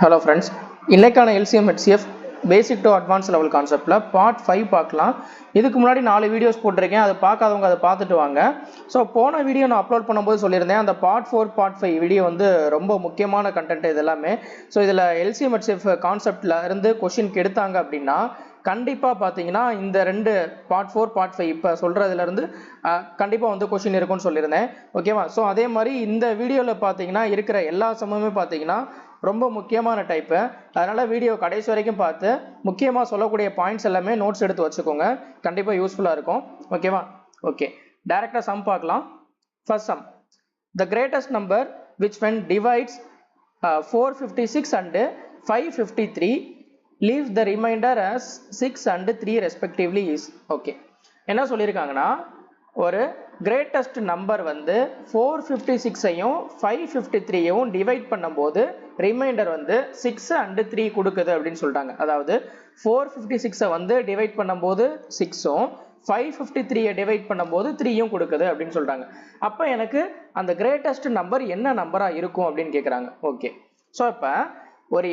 Hello friends, இன்னைக்கான LCM HCF basic to advanced level conceptல part 5 பார்க்கலாம். இதுக்கு முன்னாடி 4 வீடியோஸ் போட்டிருக்கேன். அதை பார்க்காதவங்க அதை பார்த்துட்டு வாங்க. ஸோ போன வீடியோ நான் அப்லோட் பண்ணும்போது சொல்லியிருந்தேன் அந்த part 4 part 5 வீடியோ வந்து ரொம்ப முக்கியமான கண்டென்ட் இது எல்லாமே. ஸோ இதில் LCM HCF கான்செப்ட்ல இருந்து கொஸ்டின் எடுத்தாங்க அப்படின்னா கண்டிப்பாக பார்த்தீங்கன்னா இந்த ரெண்டு பார்ட் 4 பார்ட் 5 இப்போ சொல்கிறதுலேருந்து கண்டிப்பாக வந்து கொஷின் இருக்கும்னு சொல்லியிருந்தேன். ஓகேவா? ஸோ அதே மாதிரி இந்த வீடியோவில் பார்த்தீங்கன்னா இருக்கிற எல்லா சமயமே பார்த்தீங்கன்னா ரொம்ப முக்கியமான டைப்பு. அதனால் வீடியோ கடைசி வரைக்கும் பார்த்து முக்கியமாக சொல்லக்கூடிய பாயிண்ட்ஸ் எல்லாமே நோட்ஸ் எடுத்து வச்சுக்கோங்க. கண்டிப்பாக யூஸ்ஃபுல்லாக இருக்கும். ஓகேவா? ஓகே, டைரெக்டாக சம் பார்க்கலாம். First sum, the greatest number which when divides 456 and 553 leaves the remainder as 6 and 3 respectively is. Okay, என்ன சொல்லியிருக்காங்கன்னா ஒரு கிரேட்டஸ்ட் நம்பர் வந்து 456ஐயும் 553ஐயும் டிவைட் பண்ணும்போது ரிமைண்டர் வந்து 6 and 3 கொடுக்குது அப்படின்னு சொல்லிட்டாங்க. அதாவது 456ஐ வந்து டிவைட் பண்ணும்போது 6உம் 553ஐ டிவைட் பண்ணும்போது 3யும் கொடுக்குது அப்படின்னு சொல்லிட்டாங்க. அப்போ எனக்கு அந்த கிரேட்டஸ்ட் நம்பர் என்ன நம்பராக இருக்கும் அப்படின்னு கேட்குறாங்க. ஓகே, ஸோ இப்போ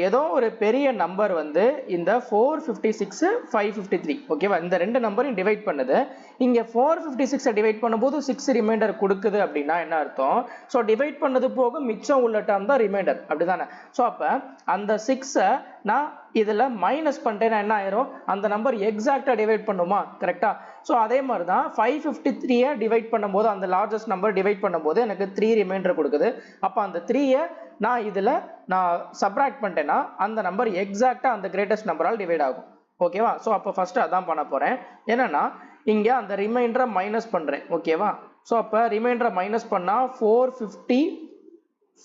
ஏதோ ஒரு பெரிய நம்பர் வந்து இந்த 456 553 ஓகேவா, இந்த ரெண்டு நம்பரையும் டிவைட் பண்ணுது. இங்கே 456 டிவைட் பண்ணும்போது 6 ரிமைண்டர் கொடுக்குது அப்படின்னா என்ன அர்த்தம்? ஸோ டிவைட் பண்ணது போக மிச்சம் உள்ள டேர்ம் தான் ரிமைண்டர், அப்படிதானே? ஸோ அப்போ அந்த 6ஐ நான் இதில் மைனஸ் பண்ணிட்டேன்னா என்ன ஆயிரும்? அந்த நம்பர் எக்ஸாக்டாக டிவைட் பண்ணுமா? கரெக்டா? ஸோ அதே மாதிரி தான் 553ஐ டிவைட் பண்ணும்போது அந்த லார்ஜஸ்ட் நம்பர் டிவைட் பண்ணும்போது எனக்கு 3 ரிமைண்டர் கொடுக்குது. அப்போ அந்த 3ஐ நான் இதில் சப்ராக்ட் பண்ணிட்டேன்னா அந்த நம்பர் எக்ஸாக்டாக அந்த கிரேட்டஸ்ட் நம்பரால் டிவைட் ஆகும். ஓகேவா? ஸோ அப்போ ஃபர்ஸ்ட் அதான் பண்ண போகிறேன். என்னன்னா இங்கே அந்த ரிமைண்டரை மைனஸ் பண்ணுறேன். ஓகேவா? ஸோ அப்போ ரிமைண்டரை மைனஸ் பண்ணால் 450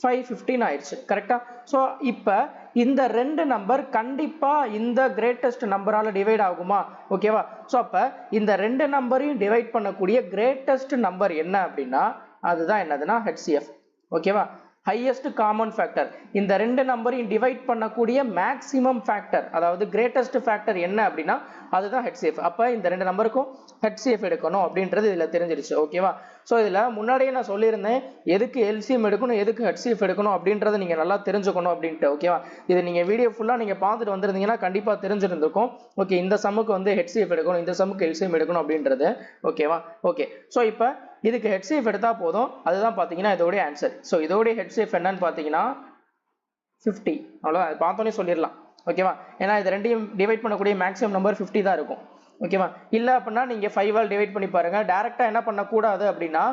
515 ஆயிடுச்சு. கரெக்டா? ஸோ இப்போ இந்த ரெண்டு நம்பர் கண்டிப்பா இந்த கிரேட்டஸ்ட் நம்பரால டிவைட் ஆகுமா? ஓகேவா? ஸோ அப்போ இந்த ரெண்டு நம்பரையும் டிவைட் பண்ணக்கூடிய கிரேட்டஸ்ட் நம்பர் என்ன அப்படின்னா அதுதான் என்னதுன்னா HCF. ஓகேவா? Highest common factor. இந்த ரெண்டு நம்பரையும் டிவைட் பண்ணக்கூடிய மேக்ஸிமம் ஃபேக்டர், அதாவது கிரேட்டஸ்ட் ஃபேக்டர் என்ன அப்படின்னா அதுதான் HCF. அப்போ இந்த ரெண்டு நம்பருக்கும் HCF எடுக்கணும் அப்படின்றது இதில் தெரிஞ்சிருச்சு. ஓகேவா? ஸோ இதில் முன்னாடியே நான் சொல்லியிருந்தேன் எதுக்கு LCM எடுக்கணும் எதுக்கு HCF எடுக்கணும் அப்படின்றத நீங்கள் நல்லா தெரிஞ்சுக்கணும் அப்படின்ட்டு. ஓகேவா? இது நீங்கள் வீடியோ ஃபுல்லாக நீங்கள் பார்த்துட்டு வந்திருந்தீங்கன்னா கண்டிப்பாக தெரிஞ்சிருந்திருக்கும். ஓகே, இந்த சம்முக்கு வந்து HCF எடுக்கணும், இந்த சம்முக்கு LCM எடுக்கணும் அப்படின்றது. ஓகேவா? ஓகே, ஸோ இப்போ இதுக்கு HCF எடுத்தால் போதும். அதுதான் பார்த்தீங்கன்னா இதோடைய ஆன்சர். ஸோ இதோடைய HCF என்னன்னு பார்த்தீங்கன்னா 50. அவ்வளோதான், அது பார்த்தோன்னே சொல்லிடலாம். ஓகேவா? ஏன்னா இது ரெண்டையும் டிவைட் பண்ணக்கூடிய மேக்ஸிமம் நம்பர் 50 தான் இருக்கும். ஓகேவா? இல்லை அப்படின்னா நீங்கள் 5ஆல் டிவைட் பண்ணி பாருங்க. டேரெக்டாக என்ன பண்ணக்கூடாது அப்படின்னா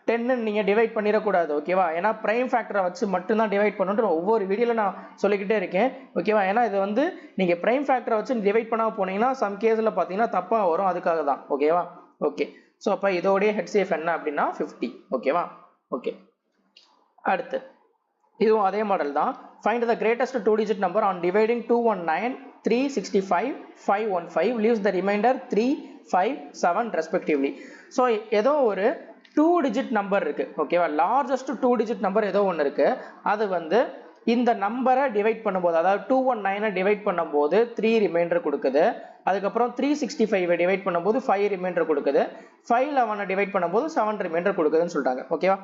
10 நீங்கள் டிவைட் பண்ணிடக்கூடாது. ஓகேவா? ஏன்னா ப்ரைம் ஃபேக்டரை வச்சு மட்டும்தான் டிவைட் பண்ணுன்ற ஒவ்வொரு வீடியோவில் நான் சொல்லிக்கிட்டே இருக்கேன். ஓகேவா? ஏன்னா இது வந்து நீங்கள் ப்ரைம் ஃபேக்டரை வச்சு டிவைட் பண்ணால் போனீங்கன்னா சம் கேஸில் பார்த்தீங்கன்னா தப்பாக வரும். அதுக்காக தான். ஓகேவா? ஓகே, ஸோ அப்போ இதோடைய HCF என்ன அப்படின்னா 50. ஓகேவா? ஓகே, அடுத்து இதுவும் அதே மாடல் தான். Find the greatest 2-digit number on dividing 219 365 515 leaves the reminder 3 5 7 respectively. So ஏதோ ஒரு 2-digit நம்பர் இருக்கு. ஓகேவா? லார்ஜஸ்ட் 2-digit நம்பர் ஏதோ ஒன்று இருக்கு. அது வந்து இந்த நம்பரை டிவைட் பண்ணும்போது, அதாவது 219 டிவைட் பண்ணும்போது 3 ரிமைண்டர் கொடுக்குது. அதுக்கப்புறம் 365 டிவைட் பண்ணும்போது 5 ரிமைண்டர் கொடுக்குது. 511 டிவைட் பண்ணும்போது 7 ரிமைண்டர் கொடுக்குதுன்னு சொல்லிட்டாங்க. ஓகேவா?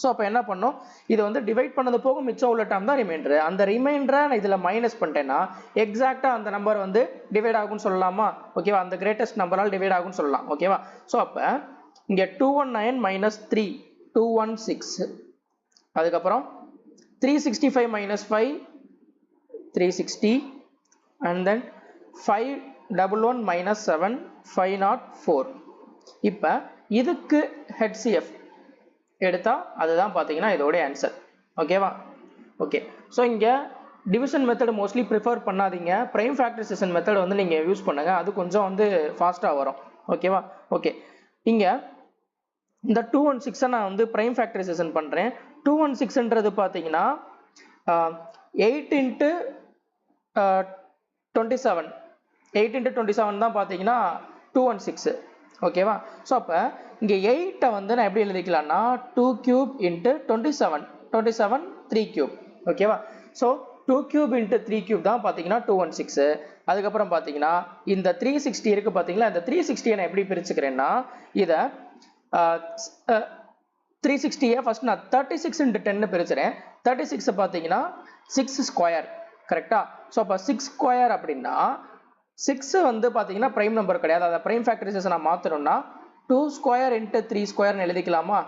ஸோ அப்போ என்ன பண்ணோம்? இது வந்து டிவைட் பண்ணது போக மிச்சம் உள்ள டேர்ம் தான் ரிமைண்டர். அந்த ரிமைண்டரை நான் இதில் மைனஸ் பண்ணிட்டேன்னா எக்ஸாக்டாக அந்த நம்பர் வந்து டிவைட் ஆகும்னு சொல்லலாமா? ஓகேவா? அந்த கிரேட்டஸ்ட் நம்பரால் டிவைட் ஆகும்னு சொல்லலாம். ஓகேவா? ஸோ அப்போ இங்கே 219 minus 3 216, அதுக்கப்புறம் 365 minus 5 360, and then 511 minus 7 504. இப்போ இதுக்கு HCF எடுத்தா அதுதான் பார்த்தீங்கன்னா இதோட ஆன்சர். ஓகேவா? ஓகே, ஸோ இங்கே டிவிஷன் மெத்தட் மோஸ்ட்லி ப்ரிஃபர் பண்ணாதீங்க. ப்ரைம் ஃபேக்டரைசேஷன் மெத்தட் வந்து நீங்கள் யூஸ் பண்ணுங்க. அது கொஞ்சம் வந்து ஃபாஸ்ட்டாக வரும். ஓகேவா? ஓகே, இங்கே இந்த 216 நான் வந்து ப்ரைம் ஃபேக்டரைசேஷன் பண்ணுறேன். 216ன்றது பார்த்தீங்கன்னா 8 into 27 8 into 27 தான் பார்த்தீங்கன்னா 216. ஓகேவா? ஸோ அப்போ இங்கே 8ஐ வந்து நான் எப்படி எழுதிக்கலாம்னா 2 cube into 27 27 3 cube. ஓகேவா? ஸோ 2 cube into 3 cube தான் பார்த்தீங்கன்னா 216. அதுக்கப்புறம் பார்த்தீங்கன்னா இந்த 360 இருக்கு பார்த்தீங்களா, இந்த 360 நான் எப்படி பிரிச்சுக்கிறேன்னா இதை 360 ஃபர்ஸ்ட் நான் 36 into 10 பிரிச்சுறேன். 36 பார்த்தீங்கன்னா 6 ஸ்கொயர் கரெக்டா? ஸோ அப்போ 6 ஸ்கொயர் அப்படின்னா 6 வந்து பார்த்தீங்கன்னா ப்ரைம் நம்பர் கிடையாது. அதை ப்ரைம் ஃபேக்டரைசேஷன் நான் மாற்றணும்னா 2 ஸ்கொயர் இன்ட்டு 3 ஸ்கொயர்னு எழுதிக்கலாமா?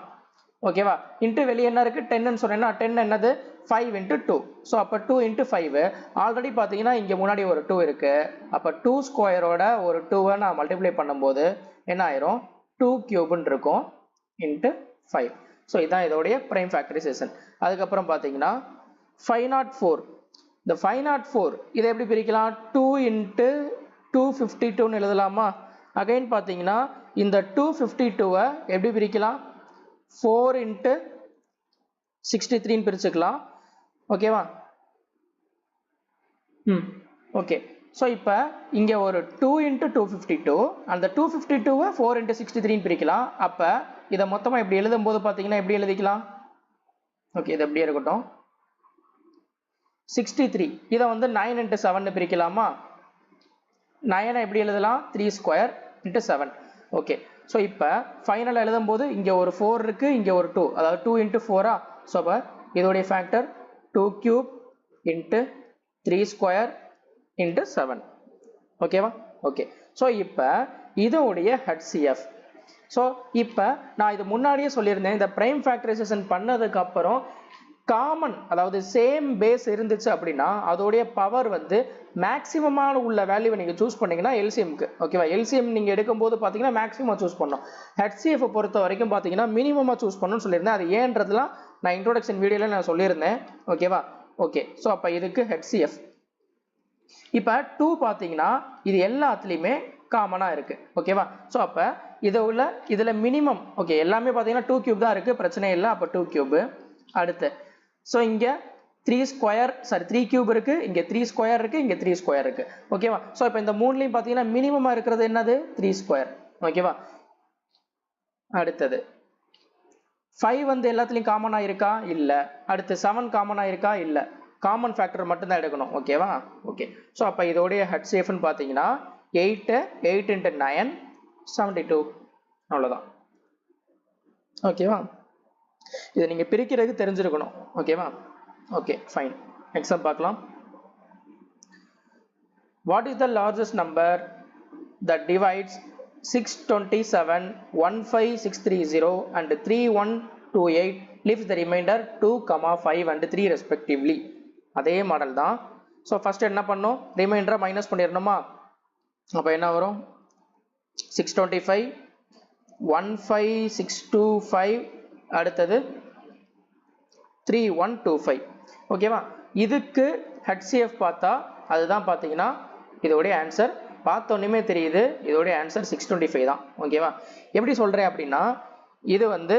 ஓகேவா? இன்ட்டு வெளியே என்ன இருக்குது 10ன்னு சொன்னேன்னா 10 என்னது 5 இன்ட்டு 2. ஸோ அப்போ 2 இன்ட்டு 5 ஆல்ரெடி பார்த்தீங்கன்னா இங்கே முன்னாடி ஒரு 2 இருக்குது. அப்போ 2 ஸ்கொயரோட ஒரு 2வை நான் மல்டிப்ளை பண்ணும்போது என்ன ஆயிரும் 2 கியூப்னு இருக்கும் இன்ட்டு 5. ஸோ இதுதான் இதோடைய ப்ரைம் ஃபேக்டரைசேஷன். அதுக்கப்புறம் பார்த்தீங்கன்னா 504. இந்த 504 இதை எப்படி பிரிக்கலாம்? 2 இன்ட்டு 252ன்னு எழுதலாமா? அகைன் பார்த்தீங்கன்னா இந்த 252வை எப்படி பிரிக்கலாம்? 4 இன்ட்டு 63ன்னு பிரிச்சுக்கலாம். ஓகேவா? ஓகே. ஸோ இப்போ இங்கே ஒரு 2 இன்ட்டு 252, அந்த 252வை 4 இன்ட்டு 63ன்னு பிரிக்கலாம். அப்போ இதை மொத்தமாக இப்படி எழுதும்போது பார்த்தீங்கன்னா எப்படி எழுதிக்கலாம்? ஓகே, இது அப்படியே இருக்கட்டும். 63 இதை வந்து 9 இன்ட்டு 7ன்னு பிரிக்கலாமா? 9 எப்படி எழுதலாம்? 3 ஸ்கொயர் இன்ட்டு 7. ஓகே. ஸோ இப்போ ஃபைனல் எழுதும்போது இங்கே ஒரு 4 இருக்குது, இங்கே ஒரு 2, அதாவது 2 இன்ட்டு 4. ஸோ அப்போ இதோடைய factor 2 cube into 3 square into 7. ஓகேவா? ஓகே. ஸோ இப்போ இதோடைய HCF. ஸோ இப்போ நான் இது முன்னாடியே சொல்லியிருந்தேன், இந்த ப்ரைம் ஃபேக்டரைசேஷன் பண்ணதுக்கு அப்புறம் காமன், அதாவது சேம் பேஸ் இருந்துச்சு அப்படின்னா அதோடைய பவர் வந்து மேக்ஸிமமான உள்ள வேல்யூவை நீங்கள் சூஸ் பண்ணீங்கன்னா எல்சிஎம்க்கு. ஓகேவா? எல்சிஎம் நீங்கள் எடுக்கும்போது பார்த்தீங்கன்னா மேக்ஸிமம் சூஸ் பண்ணணும். HCF பொறுத்த வரைக்கும் பார்த்தீங்கன்னா மினிமமாக சூஸ் பண்ணணும்னு சொல்லியிருந்தேன். அது ஏன்றதுலாம் நான் இன்ட்ரோடக்ஷன் வீடியோவில் நான் சொல்லியிருந்தேன். ஓகேவா? ஓகே. ஸோ அப்போ இதுக்கு HCF. இப்போ 2 பார்த்தீங்கன்னா இது எல்லாத்துலேயுமே காமனாக இருக்குது. ஓகேவா? ஸோ அப்போ இதில் மினிமம் ஓகே எல்லாமே பார்த்தீங்கன்னா 2 கியூப் தான் இருக்குது, பிரச்சனை இல்லை. அப்போ 2 கியூபு. அடுத்து ஸோ இங்கே 3 ஸ்கொயர், சாரி 3 கியூப் இருக்குது, இங்கே 3 ஸ்கொயர் இருக்குது, இங்கே 3 ஸ்கொயர் இருக்குது. ஓகேவா? ஸோ இப்போ இந்த மூணுலையும் பார்த்தீங்கன்னா மினிமமாக இருக்கிறது என்னது? 3 ஸ்கொயர். ஓகேவா? அடுத்தது 5 வந்து எல்லாத்துலேயும் காமனாக இருக்கா? இல்லை. அடுத்து 7 காமனாக இருக்கா? இல்லை. காமன் ஃபேக்டர் மட்டும்தான் எடுக்கணும். ஓகேவா? ஓகே. ஸோ அப்போ இதோடைய HCFன்னு பார்த்தீங்கன்னா 8 இன்ட்டு 9 72. அவ்வளோதான். ஓகேவா? இதை நீங்கள் பிரிக்கிறதுக்கு தெரிஞ்சிருக்கணும். ஓகேவா? Okay, fine. எக்ஸாம் பார்க்கலாம். What is the largest number that divides 627, 15630 and 3128, leaves the remainder 2, 5 and 3 respectively? அதே மாடல் தான். ஸோ ஃபர்ஸ்ட் என்ன பண்ணோம்? ரிமைண்டரை மைனஸ் பண்ணிடணுமா? அப்போ என்ன வரும்? 625, 15625, அடுத்தது 3125. ஓகேவா? இதுக்கு HCF பார்த்தா அதுதான் பார்த்தீங்கன்னா இதோடைய ஆன்சர். பார்த்தோன்னே தெரியுது இதோடைய ஆன்சர் 625 தான். ஓகேவா? எப்படி சொல்கிறேன் அப்படின்னா இது வந்து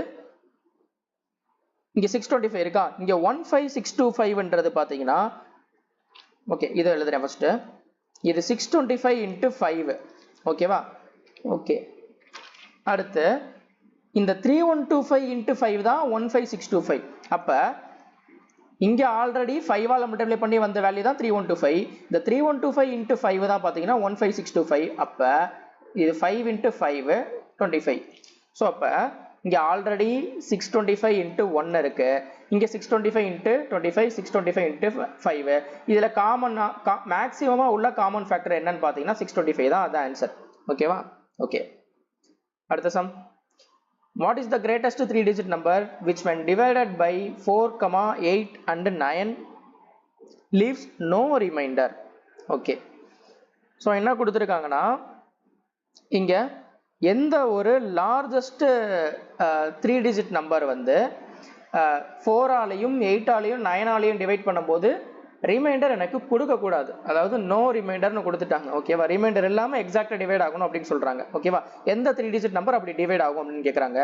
இங்கே 625 இருக்கா, இங்கே 15625ன்றது பார்த்தீங்கன்னா ஓகே இதை எழுதுறேன் ஃபர்ஸ்ட்டு. இது 625 இன்ட்டு 5. ஓகேவா? ஓகே. அடுத்து இந்த 3125 இன்ட்டு 5 தான் 15625. அப்போ இங்கே ஆல்ரெடி 5ஆல் மல்டிப்ளை பண்ணி வந்த வேல்யூ தான் 3125. இந்த 3125 இன்ட்டு 5 தான் பார்த்தீங்கன்னா 15625. அப்போ இது 5 இன்ட்டு 5 25. ஸோ அப்போ இங்கே ஆல்ரெடி 625 இன்ட்டு 1 இருக்கு, இங்கே 625 இன்ட்டு 25, 625 இன்ட்டு 5. இதில் மேக்ஸிமமாக உள்ள காமன் ஃபேக்டர் என்னன்னு பார்த்தீங்கன்னா 625 தான். அதான் ஆன்சர். ஓகேவா? ஓகே. அடுத்த some. What is the greatest 3-digit number which when divided by 4, 8 and 9 leaves no remainder? Okay. So என்ன கொடுத்துருக்காங்கன்னா இங்கே எந்த ஒரு லார்ஜஸ்ட் 3-digit நம்பர் வந்து 4ஆலையும் 8ஆலையும் 9ஆலையும் டிவைட் பண்ணும்போது ரிமைண்டர் எனக்கு கொடுக்கக்கூடாது, அதாவது நோ ரிமைண்டர்னு கொடுத்துட்டாங்க. ஓகேவா? ரிமைண்டர் இல்லாமல் எக்ஸாக்டாக டிவைட் ஆகணும் அப்படின்னு சொல்கிறாங்க. ஓகேவா? எந்த 3-digit நம்பர் அப்படி டிவைட் ஆகும் அப்படின்னு கேட்குறாங்க.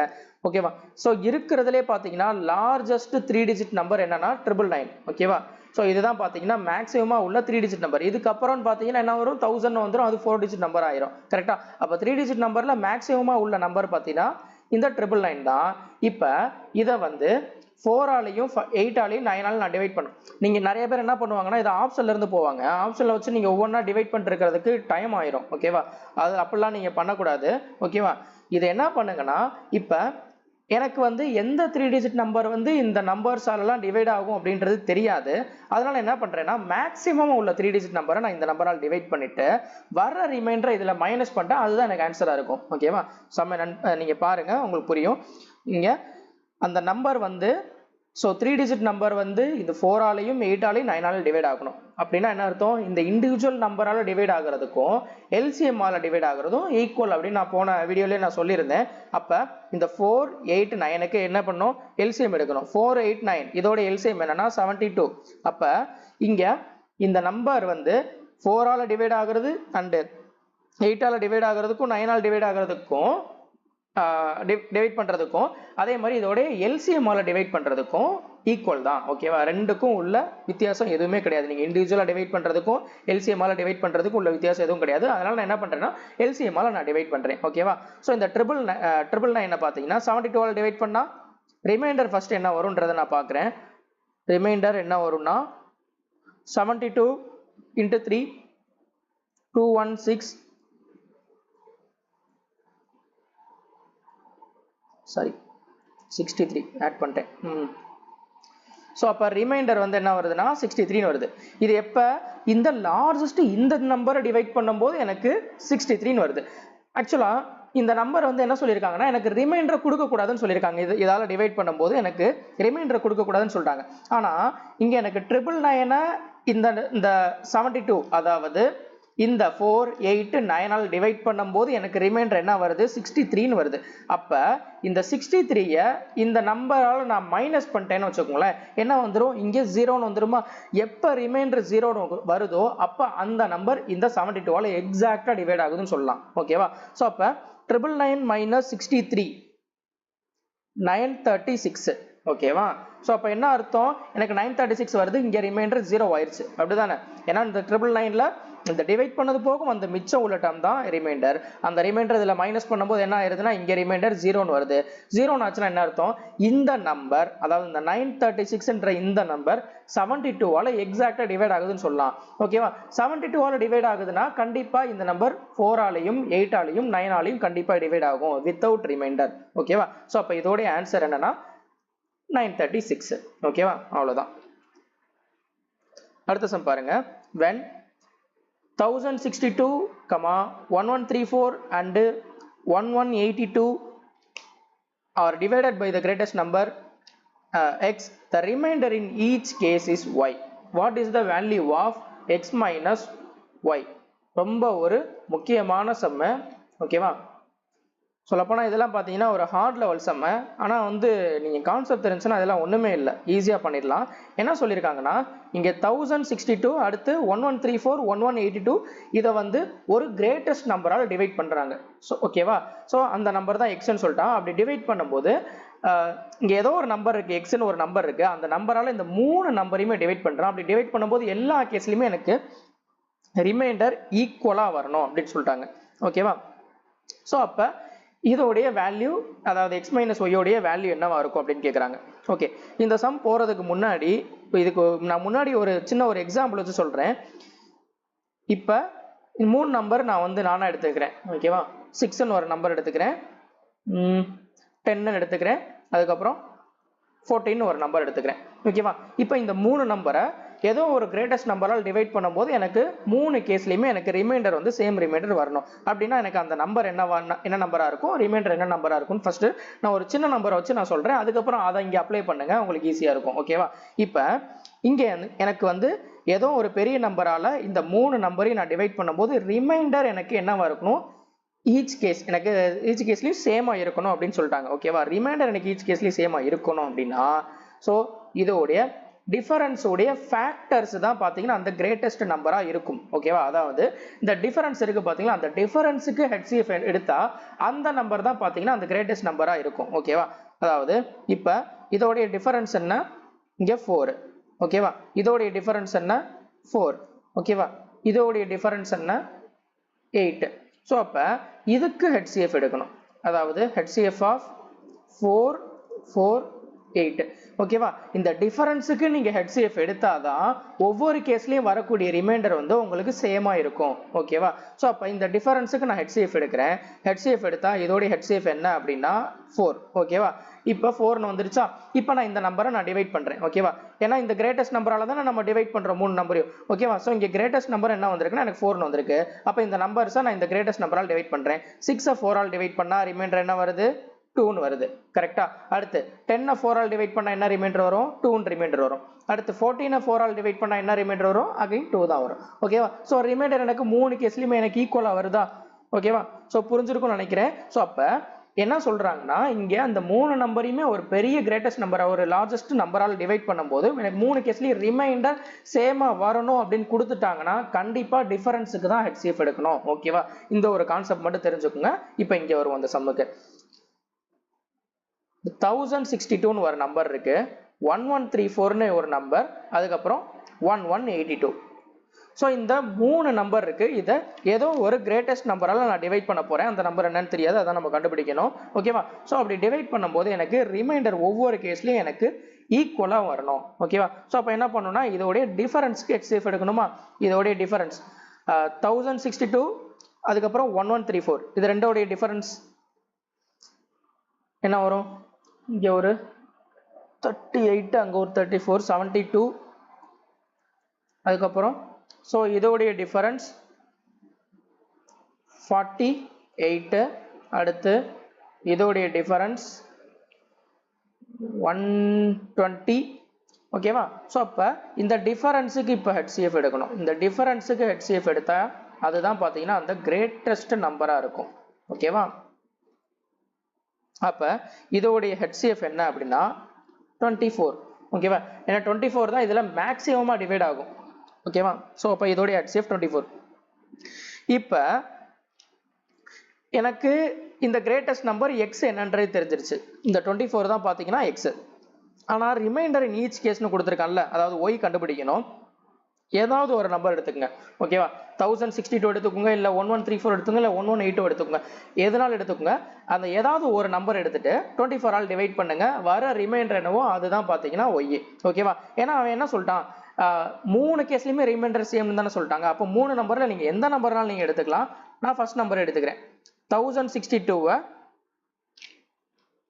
ஓகேவா? ஸோ இருக்கிறதுலே பார்த்தீங்கன்னா லார்ஜஸ்ட் 3-digit நம்பர் என்னன்னா 999. ஓகேவா? ஸோ இதுதான் பார்த்தீங்கன்னா மேக்ஸிமமாக உள்ள 3-digit நம்பர். இதுக்கப்புறம் பார்த்தீங்கன்னா என்ன வரும்? 1000 வந்துடும், அது 4-digit நம்பர் ஆயிரும். கரெக்டாக? அப்போ 3-digit நம்பரில் மேக்ஸிமமாக உள்ள நம்பர் பார்த்தீங்கன்னா இந்த 999 தான். இப்போ இதை வந்து 4ஆலையும் 8ஆலையும் 9ஆலையும் நான் டிவைட் பண்ணும். நீங்கள் நிறைய பேர் என்ன பண்ணுவாங்கன்னா இதை ஆப்ஷன்ல இருந்து போவாங்க. ஆப்ஷனில் வச்சு நீங்கள் ஒவ்வொன்றா டிவைட் பண்ணிருக்கிறதுக்கு டைம் ஆயிரும். ஓகேவா? அது அப்படிலாம் நீங்கள் பண்ணக்கூடாது. ஓகேவா? இதை என்ன பண்ணுங்கன்னா இப்போ எனக்கு வந்து எந்த 3 டிஜிட் நம்பர் வந்து இந்த நம்பர்ஸாலலாம் டிவைட் ஆகும் அப்படின்றது தெரியாது. அதனால என்ன பண்றேன்னா மேக்ஸிமம் உள்ள 3 டிஜிட் நம்பரை நான் இந்த நம்பரால் டிவைட் பண்ணிட்டு வர்ற ரிமைண்டரை இதில் மைனஸ் பண்ணிட்டேன். அதுதான் எனக்கு ஆன்சராக இருக்கும். ஓகேவா? நீங்கள் பாருங்க, உங்களுக்கு புரியும். இங்கே அந்த நம்பர் வந்து ஸோ 3 டிஜிட் நம்பர் வந்து இது 4 ஆலையும் 8 ஆலையும் 9 ஆலையும் டிவைட் ஆகணும். அப்படின்னா என்ன அர்த்தம்? இந்த இண்டிவிஜுவல் நம்பரால் டிவைட் ஆகிறதுக்கும் எல்சிஎம் ஆல டிவைட் ஆகிறதும் ஈக்குவல் அப்படின்னு நான் போன வீடியோலேயே நான் சொல்லியிருந்தேன். அப்போ இந்த 4, 8, 9க்கு என்ன பண்ணும்? எல்சிஎம் எடுக்கணும். 4, 8, 9 இதோட எல்சிஎம் என்னன்னா 72. அப்போ இங்கே இந்த நம்பர் வந்து 4 ஆல டிவைட் ஆகிறது அண்டு 8 ஆல டிவைட் ஆகிறதுக்கும் 9 ஆல் டிவைட் ஆகிறதுக்கும் டிவைட் பண்றதுக்கும் அதே மாதிரி இதோட எல்சிஎம் ஆல டிவைட் பண்றதுக்கும் ஈக்குவல் தான். ஓகேவா? ரெண்டுக்கும் உள்ள வித்தியாசம் எதுவுமே கிடையாது. நீங்க இண்டிவிஜுவலா டிவைட் பண்றதுக்கும் எல்சிஎம் ஆல டிவைட் பண்றதுக்கும் உள்ள வித்தியாசம் எதுவும் கிடையாது. அதனால நான் என்ன பண்றேன்னா எல்சிஎம் ஆல நான் டிவைட் பண்றேன். ஓகேவா? ஸோ இந்த ட்ரிபிள் நைன் பாத்தீங்கன்னா 72 ஆல டிவைட் பண்ணா ரிமைண்டர் ஃபர்ஸ்ட் என்ன வரும்ன்றதை நான் பாக்குறேன். ரிமைண்டர் என்ன வரும்னா 72 into 3 216 சாரி 63 ஆட் பண்ணிட்டேன். ஸோ அப்போ ரிமைண்டர் வந்து என்ன வருதுன்னா 63 வருது. இது எப்போ? இந்த லார்ஜஸ்ட் இந்த நம்பரை டிவைட் பண்ணும்போது எனக்கு 63 வருது. ஆக்சுவலாக இந்த நம்பர் வந்து என்ன சொல்லியிருக்காங்கன்னா எனக்கு ரிமைண்டர் கொடுக்கக்கூடாதுன்னு சொல்லியிருக்காங்க. இதால் டிவைட் பண்ணும்போது எனக்கு ரிமைண்டர் கொடுக்கக்கூடாதுன்னு சொல்லிட்டாங்க. ஆனால் இங்கே எனக்கு 999 இந்த 72 அதாவது இந்த 4, 8, 9 ஆல் டிவைட் பண்ணும்போது எனக்கு ரிமைண்டர் என்ன வருது? 63 வருது. அப்போ இந்த 63 இந்த நம்பரால் நான் மைனஸ் பண்ணிட்டேன்னு வச்சுக்கோங்களேன், என்ன வந்துடும்? இங்கே 0ன்னு வந்துருமா? எப்போ ரிமைண்டர் 0 வருதோ அப்போ அந்த நம்பர் இந்த 72 ஆல் எக்ஸாக்டாக டிவைட் ஆகுதுன்னு சொல்லலாம். ஓகேவா? ஸோ அப்போ 999 minus 63 936. ஓகேவா? ஸோ அப்போ என்ன அர்த்தம்? எனக்கு 936 வருது, இங்கே ரிமைண்டர் 0 ஆயிடுச்சு. அப்படிதானே? ஏன்னா இந்த 999ல் இந்த டிவைட் பண்ணது போகும் அந்த மிச்சம் உள்ள டேர்ம் தான் ரிமைண்டர். அந்த ரிமைண்டர் இதில் மைனஸ் பண்ணும்போது என்ன ஆயிருதுன்னா இங்கே ரிமைண்டர் 0ன்னு வருது. 0ன்னு ஆச்சுன்னா என்ன அர்த்தம்? இந்த நம்பர் அதாவது இந்த 936ன்ற இந்த நம்பர் 72 ஆல் எக்ஸாக்டாக டிவைட் ஆகுதுன்னு சொல்லலாம். ஓகேவா? 72 ஆல் டிவைட் ஆகுதுன்னா கண்டிப்பாக இந்த நம்பர் 4 ஆலையும் 8 ஆலையும் 9 ஆலையும் கண்டிப்பாக டிவைட் ஆகும் வித்தவுட் ரிமைண்டர். ஓகேவா? ஸோ அப்போ இதோடைய ஆன்சர் என்னன்னா 936. ஓகேவா? அவ்வளோதான். அடுத்த சம் பாருங்க. when 1062, 1134 and 1182 are divided by the greatest number x, the remainder in each case is y. What is the value of x minus y? ரொம்ப ஒரு முக்கியமான சம்ம. ஓகேவா? சொல்லப்போனால் இதெல்லாம் பார்த்தீங்கன்னா ஒரு ஹார்ட் லெவல் செம்ம. ஆனால் வந்து நீங்கள் கான்செப்ட் தெரிஞ்சுன்னா அதெல்லாம் ஒன்றுமே இல்லை, ஈஸியாக பண்ணிடலாம். என்ன சொல்லியிருக்காங்கன்னா இங்கே 1062 அடுத்து 1134 1182 இதை வந்து ஒரு கிரேட்டஸ்ட் நம்பரால் டிவைட் பண்ணுறாங்க. ஸோ ஓகேவா? ஸோ அந்த நம்பர் தான் எக்ஸ்ன்னு சொல்லிட்டான். அப்படி டிவைட் பண்ணும்போது இங்கே ஏதோ ஒரு நம்பர் இருக்குது, எக்ஸ்ன்னு ஒரு நம்பர் இருக்குது, அந்த நம்பரால் இந்த 3 நம்பரையுமே டிவைட் பண்ணுறான். அப்படி டிவைட் பண்ணும்போது எல்லா கேஸ்லையுமே எனக்கு ரிமைண்டர் ஈக்குவலாக வரணும் அப்படின்னு சொல்லிட்டாங்க. ஓகேவா? ஸோ அப்போ இதோடைய வேல்யூ அதாவது எக்ஸ் மைனஸ் ஒய்யோடைய வேல்யூ என்னவா இருக்கும் அப்படின்னு கேட்குறாங்க. ஓகே, இந்த சம் போகிறதுக்கு முன்னாடி இதுக்கு நான் முன்னாடி ஒரு சின்ன ஒரு எக்ஸாம்பிள் வச்சு சொல்கிறேன். இப்போ 3 நம்பர் நான் வந்து நானாக எடுத்துக்கிறேன். ஓகேவா? 6ன்னு ஒரு நம்பர் எடுத்துக்கிறேன், 10ன்னு எடுத்துக்கிறேன், அதுக்கப்புறம் 14ன்னு ஒரு நம்பர் எடுத்துக்கிறேன். ஓகேவா? இப்போ இந்த 3 நம்பரை ஏதோ ஒரு கிரேட்டஸ்ட் நம்பரால் டிவைட் பண்ணும்போது எனக்கு 3 கேஸ்லையுமே எனக்கு ரிமைண்டர் வந்து சேம் ரிமைண்டர் வரணும். அப்படின்னா எனக்கு அந்த நம்பர் என்ன நம்பராக இருக்கும், ரிமைண்டர் என்ன நம்பராக இருக்கும், ஃபர்ஸ்ட் நான் ஒரு சின்ன நம்பரை வச்சு நான் சொல்கிறேன், அதுக்கப்புறம் அதை இங்கே அப்ளை பண்ணுங்க, உங்களுக்கு ஈஸியாக இருக்கும். ஓகேவா? இப்போ இங்கே எனக்கு வந்து ஏதோ ஒரு பெரிய நம்பரால் இந்த 3 நம்பரையும் நான் டிவைட் பண்ணும்போது ரிமைண்டர் எனக்கு என்னவா இருக்கணும், ஈச் கேஸ்லையும் சேமாக இருக்கணும் அப்படின்னு சொல்லிட்டாங்க. ஓகேவா? ரிமைண்டர் எனக்கு ஈச் கேஸ்லையும் சேமாக இருக்கணும் அப்படின்னா ஸோ இதோடைய டிஃபரன்ஸோடைய ஃபேக்டர்ஸ் தான் பார்த்தீங்கன்னா அந்த கிரேட்டஸ்ட் நம்பராக இருக்கும். ஓகேவா? அதாவது இந்த டிஃபரன்ஸ் இருக்கு பார்த்தீங்கன்னா அந்த டிஃபரன்ஸுக்கு ஹெச்சிஎஃப் எடுத்தா அந்த நம்பர் தான் பார்த்தீங்கன்னா அந்த கிரேட்டஸ்ட் நம்பராக இருக்கும். ஓகேவா? அதாவது இப்போ இதோடைய டிஃபரன்ஸ் என்ன, இங்கே 4. ஓகேவா? இதோடைய டிஃபரன்ஸ் என்ன 4. ஓகேவா? இதோடைய டிஃபரன்ஸ் என்ன 8. ஸோ அப்போ இதுக்கு ஹெச்சிஎஃப் எடுக்கணும். அதாவது ஹெச்சிஎஃப் ஆஃப் 4, 4, 8. ஓகேவா? இந்த டிஃபரன்ஸுக்கு நீங்க HCF எடுத்தாதான் ஒவ்வொரு கேஸ்லயும் வரக்கூடிய ரிமைண்டர் வந்து உங்களுக்கு சேமா இருக்கும். ஓகேவா? சோ அப்ப இந்த டிஃபரன்ஸுக்கு நான் HCF எடுக்கிறேன். HCF எடுத்தா இதோட HCF என்ன அப்படின்னா 4. ஓகேவா? இப்ப 4 வந்துருச்சா? இப்ப நான் இந்த நம்பரை நான் டிவைட் பண்றேன். ஓகேவா? ஏன்னா இந்த கிரேட்டஸ்ட் நம்பரால தான் நம்ம டிவைட் பண்றோம் மூணு நம்பரையும். ஓகேவா? சோ இங்க கிரேட்டஸ்ட் நம்பர் என்ன வந்திருக்குன்னா எனக்கு 4 வந்திருக்கு. அப்ப இந்த நம்பர்ஸை நான் இந்த கிரேட்டஸ்ட் நம்பரால் டிவைட் பண்றேன். 6 4 ஆல் டிவைட் பண்ணா ரிமைண்டர் என்ன வருது? 2 வருது. கரெக்ட்டா? அடுத்து 10 4 ஆல் டிவைட் பண்ணா என்ன ரிமைண்டர் வரும்? 2 ரிமைண்டர் வரும். அடுத்து 14 4 ஆல் டிவைட் பண்ணா என்ன ரிமைண்டர் வரும்? அகைன் 2 தான் வரும். ஓகேவா? சோ ரிமைண்டர் எனக்கு மூணு கேஸ்லயுமே எனக்கு ஈக்குவலா வருதா? ஓகேவா? சோ புரிஞ்சிருக்கும்னு நினைக்கிறேன். சோ அப்ப என்ன சொல்றாங்கன்னா இங்க அந்த மூணு நம்பரையுமே ஒரு பெரிய கிரேட்டஸ்ட் நம்பர் ஒரு லார்ஜஸ்ட் நம்பரால் டிவைட் பண்ணும்போது எனக்கு மூணு கேஸ்லயும் ரிமைண்டர் சேமா வரணும் அப்படின்னு கொடுத்துட்டாங்கன்னா கண்டிப்பா டிஃபரன்ஸுக்கு தான் HCF எடுக்கணும். ஓகேவா? இந்த ஒரு கான்செப்ட் மட்டும் தெரிஞ்சுக்கோங்க. இப்ப இங்க வரும் அந்த சம்முக்கு 1062 ஒரு நம்பர் இருக்கு, 1134 ஒரு நம்பர், அதுக்கப்புறம் 1182. ஸோ இந்த மூணு நம்பர் இருக்கு. இதை ஏதோ ஒரு கிரேட்டஸ்ட் நம்பரால் நான் டிவைட் பண்ண போறேன். அந்த நம்பர் என்னன்னு தெரியாது, அதான் நம்ம கண்டுபிடிக்கணும். ஓகேவா? ஸோ அப்படி டிவைட் பண்ணும்போது எனக்கு ரிமைண்டர் ஒவ்வொரு கேஸ்லயும் எனக்கு ஈக்குவலா வரணும். ஓகேவா? ஸோ அப்போ என்ன பண்ணணும்னா இதோடைய டிஃபரன்ஸ்க்கு HCF எடுக்கணுமா? இதோடைய டிஃபரன்ஸ் 1062 அதுக்கப்புறம் 1134 இது ரெண்டோடைய டிஃபரன்ஸ் என்ன வரும்? இங்க ஒரு 38 அங்க ஒரு 34 72 அதுக்கப்புறம் ஸோ இதோடைய டிஃபரன்ஸ் 48 அடுத்து இதோடைய டிஃபரன்ஸ் 120. ஓகேவா? ஸோ அப்போ இந்த டிஃபரன்ஸுக்கு இப்போ HCF எடுக்கணும். இந்த டிஃபரன்ஸுக்கு HCF எடுத்தா அதுதான் பார்த்தீங்கன்னா அந்த கிரேட்டஸ்ட் நம்பராக இருக்கும். ஓகேவா? அப்ப இதோடைய HCF என்ன அப்படின்னா 24. ஓகேவா? ஏன்னா 24 தான் இதுல மேக்ஸிமமா டிவைட் ஆகும். ஓகேவா? சோ அப்ப இதோடைய HCF 24. இப்ப எனக்கு இந்த கிரேட்டஸ்ட் நம்பர் x என்னன்றது தெரிஞ்சிருச்சு. இந்த 24 தான் பாத்தீங்கன்னா x. ஆனா ரிமைண்டர் இன் ஈச் கேஸ்னு கொடுத்துருக்கான்ல, அதாவது y கண்டுபிடிக்கணும். ஏதாவது ஒரு நம்பர் எடுத்துக்கங்க. ஓகேவா? 1062 எடுத்துக்கோங்க, இல்ல 1134 எடுத்துக்கோங்க, இல்ல 1182 எடுத்துக்கோங்க. எதனால எடுத்துக்கோங்க, அந்த ஏதாவது ஒரு நம்பர் எடுத்துட்டு 24 ஆல் டிவைட் பண்ணுங்க. வர ரிமைண்டர் என்னவோ அதுதான் பாத்தீங்கன்னா y. ஓகேவா? ஏன்னா அவன் என்ன சொல்லிட்டான், மூணு கேஸ்லயுமே ரிமைண்டர் சேம் தானே சொல்லிட்டாங்க. அப்போ மூணு நம்பர்ல நீங்க எந்த நம்பர்னாலும் நீங்க எடுத்துக்கலாம். நான் ஃபர்ஸ்ட் நம்பர் எடுத்துக்கிறேன். 1062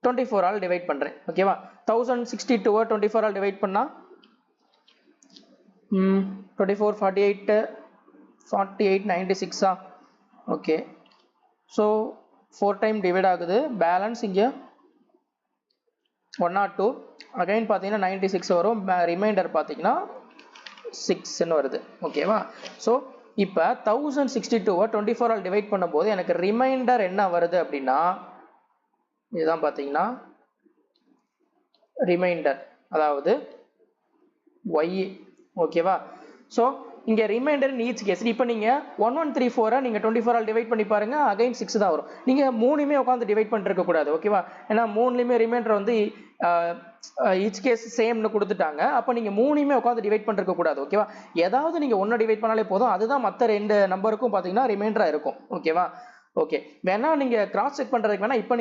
24 ஆல் டிவைட் பண்றேன். ஓகேவா? 1062 24 ஆல் டிவைட் பண்ணா 24 48 48 96 ஓகே. ஸோ 4 டைம் டிவைட் ஆகுது. பேலன்ஸ் இங்கே 102. அகைன் பார்த்தீங்கன்னா 96 வரும். ரிமைண்டர் பார்த்தீங்கன்னா 6ன்னு வருது. ஓகேவா? ஸோ இப்போ 1062 24 ஆல் டிவைட் பண்ணும்போது எனக்கு ரிமைண்டர் என்ன வருது அப்படின்னா இதுதான் பார்த்தீங்கன்னா ரிமைண்டர், அதாவது y. ஓகேவா? ஸோ இங்க ரிமைண்டர் இன் ஈச் கேஸ். இப்போ நீங்க 1134 நீங்க 24 ஆல் டிவைட் பண்ணி பாருங்க, அகைன் 6 தான் வரும். நீங்க மூணுமே உட்காந்து டிவைட் பண்ணிட்டு இருக்க கூடாது. ஓகேவா? ஏன்னா மூணுலயுமே ரிமைண்டர் வந்து ஈச் கேஸ் சேம்னு கொடுத்துட்டாங்க. அப்போ நீங்க மூணுமே உட்காந்து டிவைட் பண்ணிருக்க கூடாது. ஓகேவா? ஏதாவது நீங்க ஒன்னு டிவைட் பண்ணாலே போதும், அதுதான் மற்ற ரெண்டு நம்பருக்கும் பாத்தீங்கன்னா ரிமைண்டரா இருக்கும். ஓகேவா? ஓகே. வேணா நீங்க கிராஸ் செக் பண்றதுக்கு வேணா இப்போ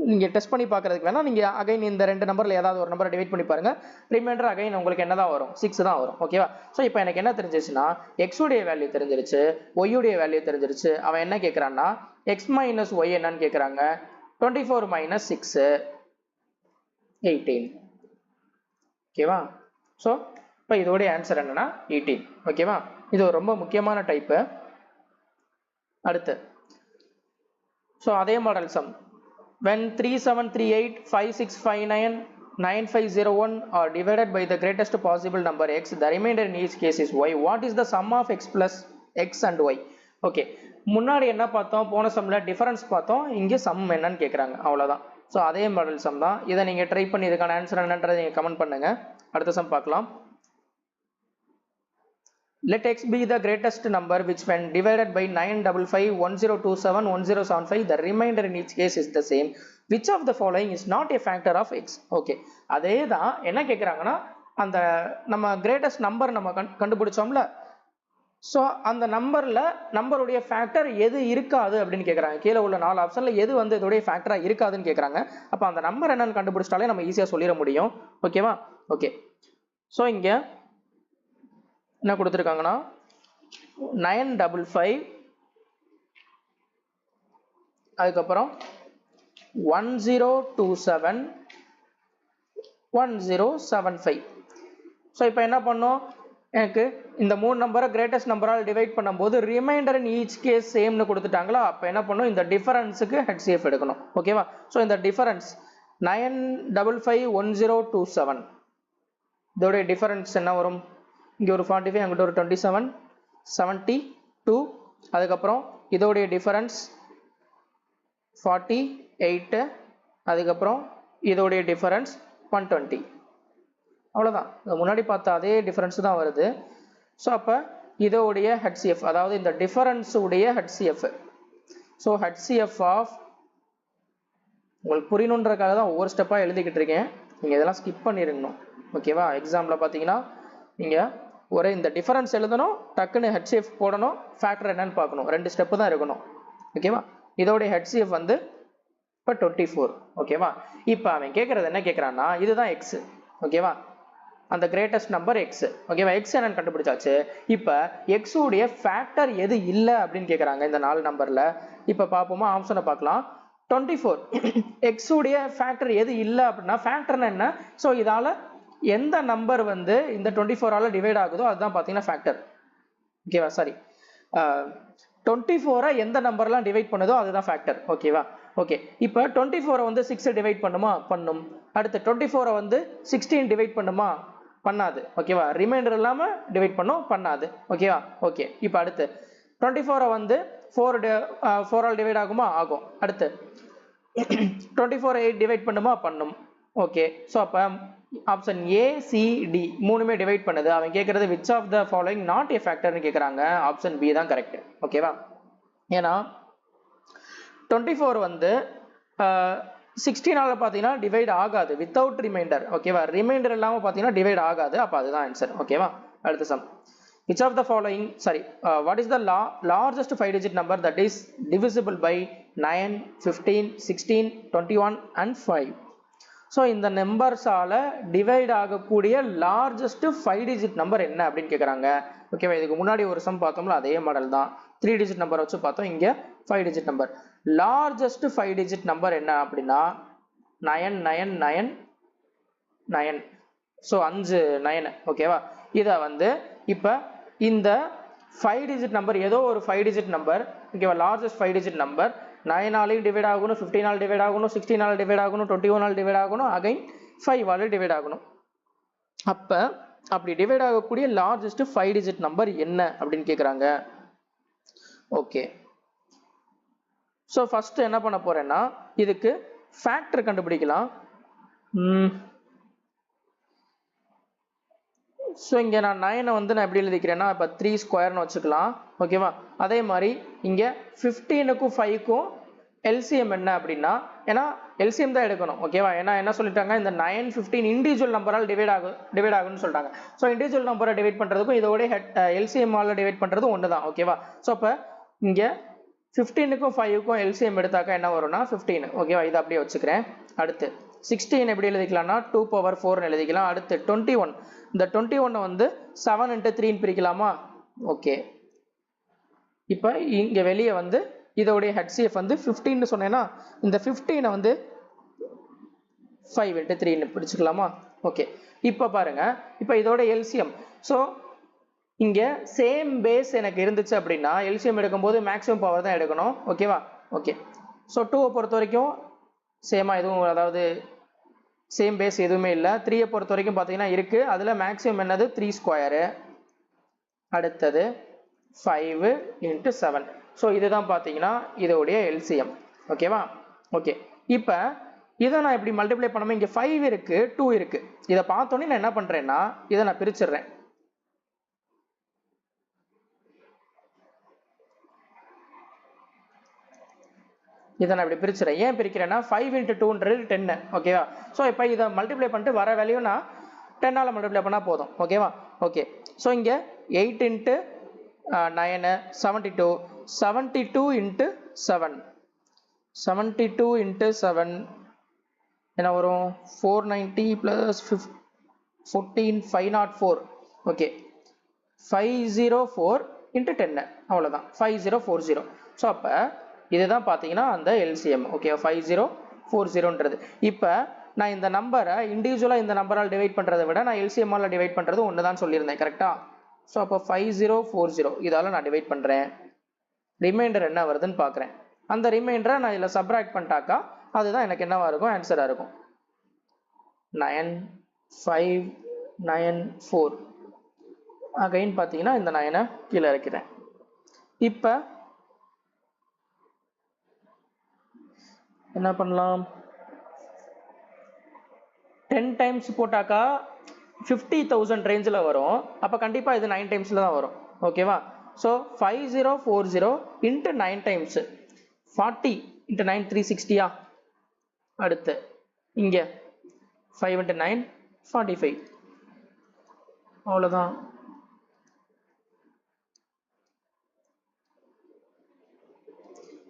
நீங்க டெஸ்ட் பண்ணி பார்க்கறதுக்கு வேணா நீங்க அகைன் இந்த ரெண்டு நம்பர்ல ஏதாவது ஒரு நம்பரை டிவைட் பண்ணி பாருங்க. ரிமைண்டர் அகைன் உங்களுக்கு என்னதான் வரும்? 6 தான் வரும். ஓகேவா? ஸோ இப்போ எனக்கு என்ன தெரிஞ்சிச்சுன்னா x உடைய வேல்யூ தெரிஞ்சிருச்சு, y உடைய வேல்யூ தெரிஞ்சிருச்சு. அவன் என்ன கேட்கறான்னா x மைனஸ் y என்னன்னு கேட்கறாங்க. 24 மைனஸ் 6 18. ஓகேவா? ஸோ இப்போ இதோடைய ஆன்சர் என்னன்னா 18. ஓகேவா? இது ஒரு ரொம்ப முக்கியமான டைப்பு. அடுத்து ஸோ அதே model some. when 3738 5659 9501 are divided by the greatest possible number x, the remainder in each case is y. What is the sum of x plus x and y? Okay. முன்னாடி என்ன பார்த்தோம், போன சம்ல difference பார்த்தோம், இங்கே some என்னன்னு கேட்குறாங்க, அவ்வளோதான். So அதே மாடல் சம் தான். இதை நீங்கள் ட்ரை பண்ணி இதுக்கான ஆன்சர் என்னன்றதை நீங்கள் கமெண்ட் பண்ணுங்க. அடுத்த சம் பார்க்கலாம். Let x be the greatest number which when divided by 955 1027 1075 the remainder in each case is the same. Which of the following is not a factor of x? Okay. அதே தான் என்ன கேட்குறாங்கன்னா அந்த நம்ம greatest number நம்ம கண்டுபிடிச்சோம்ல, so அந்த நம்பருடைய factor எது இருக்காது அப்படின்னு கேட்குறாங்க. கீழே உள்ள 4 ஆப்ஷனில் எது வந்து இதோடைய ஃபேக்டராக இருக்காதுன்னு கேட்குறாங்க. அப்போ அந்த நம்பர் என்னன்னு கண்டுபிடிச்சிட்டாலே நம்ம ஈஸியாக சொல்லிட முடியும். ஓகேவா? ஓகே. ஸோ இங்கே என்ன கொடுத்துருக்காங்கன்னா 955 அதுக்கப்புறம் 1027 1075. ஸோ இப்போ என்ன பண்ணோம், எனக்கு இந்த 3 நம்பரை கிரேட்டஸ்ட் நம்பரால் டிவைட் பண்ணும்போது ரிமைண்டர் இன் ஈச் கேஸ் சேம்னு கொடுத்துட்டாங்களா, அப்போ என்ன பண்ணும், இந்த டிஃபரன்ஸுக்கு HCF எடுக்கணும். ஓகேவா? ஸோ இந்த டிஃபரன்ஸ் 9551027 இதோடைய டிஃபரன்ஸ் என்ன வரும், இங்கே ஒரு 45 அங்கிட்ட ஒரு 27 72, அதுக்கப்புறம் இதோடைய டிஃபரன்ஸ் 48, அதுக்கப்புறம் இதோடைய டிஃபரன்ஸ் 120. அவ்வளோதான், முன்னாடி பார்த்த அதே டிஃபரன்ஸ் தான் வருது. ஸோ அப்போ இதோடைய HCF, அதாவது இந்த டிஃபரன்ஸ் உடைய HCF. ஸோ HCF ஆஃப், உங்களுக்கு புரியணுன்றதுக்காக தான் ஒவ்வொரு ஸ்டெப்பாக எழுதிக்கிட்டு இருக்கேன், நீங்கள் இதெல்லாம் ஸ்கிப் பண்ணிருக்கணும். ஓகேவா? எக்ஸாம்பிள் பார்த்தீங்கன்னா நீங்கள் ஒரே இந்த டிஃபரன்ஸ் எழுதணும், டக்குன்னு HCF போடணும், ஃபேக்டர் என்னன்னு பார்க்கணும், 2 ஸ்டெப்பு தான் இருக்கணும். ஓகேவா? இதோடைய HCF வந்து இப்போ 24. ஓகேவா? இப்போ அவன் கேட்குறது என்ன கேட்குறான்னா, இதுதான் எக்ஸ். ஓகேவா? அந்த கிரேட்டஸ்ட் நம்பர் எக்ஸ். ஓகேவா? எக்ஸ் என்னன்னு கண்டுபிடிச்சாச்சு. இப்போ எக்ஸ் உடைய ஃபேக்டர் எது இல்லை அப்படின்னு கேட்குறாங்க இந்த 4 நம்பரில். இப்போ பார்ப்போமா, ஆப்ஷனை பார்க்கலாம். 24 எக்ஸ் உடைய ஃபேக்டர் எது இல்லை அப்படின்னா, ஃபேக்டர்னா என்ன, ஸோ இதால் எந்த நம்பர் வந்து இந்த 24ஆல் டிவைட் ஆகுதோ அதுதான் பார்த்தீங்கன்னா ஃபேக்டர். ஓகேவா? சாரி, 24 எந்த நம்பர்லாம் டிவைட் பண்ணுதோ அதுதான் ஃபேக்டர். ஓகேவா? ஓகே. இப்போ 24 வந்து 6 டிவைட் பண்ணுமா, பண்ணும். அடுத்து 24 வந்து 16 டிவைட் பண்ணுமா, பண்ணாது. ஓகேவா? ரிமைண்டர் இல்லாமல் டிவைட் பண்ணும், பண்ணாது. ஓகேவா? ஓகே. இப்போ அடுத்து 24 வந்து 4ஆல் டிவைட் ஆகுமா, ஆகும். அடுத்து 24 8 டிவைட் பண்ணுமா, பண்ணும். ஓகே. ஸோ அப்போ ஆப்ஷன் ஏ சி டி மூணுமே டிவைட் பண்ணுது. அவன் கேட்கறது which of the following not a ஃபேக்டர்னு கேட்குறாங்க. ஆப்ஷன் பி தான் கரெக்ட். ஓகேவா? ஏன்னா 24 வந்து 16ஆல் பார்த்தீங்கன்னா டிவைட் ஆகாது, வித்தவுட் ரிமைண்டர். ஓகேவா? ரிமைண்டர் இல்லாமல் பார்த்தீங்கன்னா டிவைட் ஆகாது. அப்போ அதுதான் ஆன்சர். ஓகேவா? அடுத்த some, which of the following, sorry, what is the largest 5-digit number that is divisible by 9, 15, 16, 21 and 5? So இந்த நம்பர்ஸால் டிவைட் ஆகக்கூடிய லார்ஜஸ்ட் 5-digit நம்பர் என்ன அப்படின்னு கேட்குறாங்க. ஓகேவா? இதுக்கு முன்னாடி ஒரு சம் பார்த்தோம்ல, அதே மாடல் தான். 3-digit நம்பர் வச்சு பார்த்தோம், இங்கே 5-digit number. Largest 5-digit number என்ன அப்படின்னா 9999. ஸோ 5 9. ஓகேவா? இதை வந்து இப்போ இந்த 5-digit நம்பர், ஏதோ ஒரு 5-digit நம்பர், ஓகேவா, லார்ஜஸ்ட் 5-digit நம்பர் 9ஆலையும் டிவைட் ஆகணும், 15ஆல் டிவைட் ஆகணும், 16ஆல் டிவைட் ஆகணும், 21ஆல் டிவைட் ஆகணும், அகைன் 5ஆல் டிவைட் ஆகணும். அப்போ அப்படி டிவைட் ஆகக்கூடிய லார்ஜஸ்ட் 5-digit நம்பர் என்ன அப்படின்னு கேட்குறாங்க. ஓகே. ஸோ ஃபர்ஸ்ட் என்ன பண்ண போறேன்னா, இதுக்கு ஃபேக்டர் கண்டுபிடிக்கலாம். ஸோ இங்கே நான் 9 வந்து நான் எப்படி எழுதிக்கிறேன்னா, இப்போ 3 ஸ்கொயர்னு வச்சுக்கலாம். ஓகேவா? அதே மாதிரி இங்கே 15க்கும் 5க்கும் எல்சிஎம் என்ன அப்படின்னா, ஏன்னா எல்சிஎம் தான் எடுக்கணும். ஓகேவா? ஏன்னா என்ன சொல்லிட்டாங்க, இந்த 9, 15 இண்டிவிஜுவல் நம்பரால் டிவைட் ஆகும்னு சொல்லிட்டாங்க. ஸோ இண்டிவிஜுவல் நம்பரை டிவைட் பண்ணுறதுக்கும் இதோட எல்சிஎம்மால் டிவைட் பண்ணுறது ஒன்று தான். ஓகேவா? ஸோ அப்போ இங்கே 15க்கும் 5க்கும் எல்சிஎம் எடுத்தாக்கா என்ன வரும்னா 15. ஓகேவா? இதை அப்படியே வச்சுக்கிறேன். அடுத்து 16 எப்படி எழுதிக்கலாம்னா 2/4 எழுதிக்கலாம். அடுத்து 21, இந்த 21 வந்து 7 × 3 பிரிக்கலாமா? ஓகே. இப்போ இங்கே வெளியே வந்து இதோடைய HCF வந்து 15 சொன்னேன்னா, இந்த 15 வந்து 5 × 3 பிடிச்சிக்கலாமா? ஓகே. இப்போ பாருங்க, இப்போ இதோட எல்சிஎம். ஸோ இங்கே சேம் பேஸ் எனக்கு இருந்துச்சு அப்படின்னா எல்சிஎம் எடுக்கும்போது மேக்ஸிமம் பவர் தான் எடுக்கணும். ஓகேவா? ஓகே. ஸோ 2 பொறுத்த வரைக்கும் சேமாக எதுவும், அதாவது சேம் பேஸ் எதுவுமே இல்லை. 3 பொறுத்த வரைக்கும் பார்த்தீங்கன்னா இருக்குது. அதில் மேக்ஸிமம் என்னது 3 ஸ்கொயரு, அடுத்தது 5 × 7. ஸோ இதுதான் பார்த்தீங்கன்னா இதோடைய எல்சிஎம். ஓகேவா? ஓகே. இப்போ இதை நான் இப்படி மல்டிப்ளை பண்ணாமல், இங்கே 5 இருக்குது, 2 இருக்குது. இதை பார்த்தோன்னே நான் என்ன பண்ணுறேன்னா, இதை நான் பிரிச்சிடுறேன். இதை நான் இப்படி பிரிச்சுறேன். ஏன் பிரிக்கிறேன்னா 5 × 2ன்றது 10. ஓகேவா? ஸோ இப்போ இதை மல்டிப்ளை பண்ணிட்டு வர வேல்யூ நான் 10ஆல் மல்டிப்ளை பண்ணால் போதும். ஓகேவா? ஓகே. ஸோ இங்கே 8 × 9 72 72 into 7 72 into 7 என்ன வரும் 490 plus 14 504 ஓகே 504 into 10 அவ்வளவுதான் 5040 ஸோ அப்போ இதுதான் பார்த்தீங்கன்னா அந்த எல்சிஎம் ஓகே 5040ன்றது இப்போ நான் இந்த நம்பரை இண்டிவிஜுவலாக இந்த நம்பரால் டிவைட் பண்ணுறதை விட நான் எல்சிஎம்மால் டிவைட் பண்ணுறது ஒன்று தான் சொல்லியிருந்தேன் கரெக்டாக ஸோ அப்போ 5040 இதால் நான் டிவைட் பண்ணுறேன் ரிமைண்டர் என்ன வருதுன்னு பார்க்குறேன் அந்த ரிமைண்டரை நான் இதில் சப்ராக்ட் பண்ணிட்டாக்கா அதுதான் எனக்கு என்னவாக இருக்கும் ஆன்சராக இருக்கும் 9594 அகைன் பார்த்தீங்கன்னா இந்த 9 கீழே இறக்கிறேன் இப்போ என்ன பண்ணலாம் 10 டைம்ஸ் போட்டாக்கா 50,000 ரேஞ்சில் வரும் அப்போ கண்டிப்பாக இது 9 டைம்ஸில் தான் வரும் ஓகேவா ஸோ 5040 இன்ட்டு 9 டைம்ஸ் 40 இன்ட்டு 9 360 அடுத்து இங்கே 5 இன்ட்டு 9 45 அவ்வளோதான்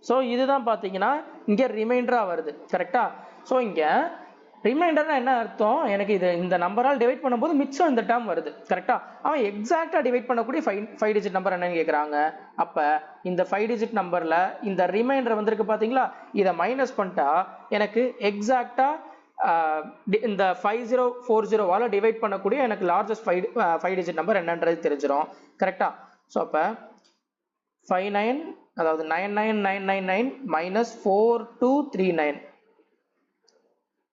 ஸோ இதுதான் பார்த்தீங்கன்னா இங்கே ரிமைண்டராக வருது கரெக்டா ஸோ இங்கே ரிமைண்டர்னா என்ன அர்த்தம் எனக்கு இது இந்த நம்பரால் டிவைட் பண்ணும்போது மிச்சம் இந்த டேர்ம் வருது கரெக்டா அவன் எக்ஸாக்டாக டிவைட் பண்ணக்கூடிய ஃபைவ் டிஜிட் நம்பர் என்னன்னு கேட்குறாங்க அப்போ இந்த 5 டிஜிட் நம்பரில் இந்த ரிமைண்டர் வந்திருக்கு பார்த்தீங்களா இதை மைனஸ் பண்ணிட்டா எனக்கு எக்ஸாக்டாக இந்த 5040வால் டிவைட் பண்ணக்கூடிய எனக்கு லார்ஜஸ்ட் ஃபைவ் டிஜிட் நம்பர் என்னன்றது தெரிஞ்சிடும் கரெக்டா ஸோ அப்போ 59 அதாவது 99999 மைனஸ் 4239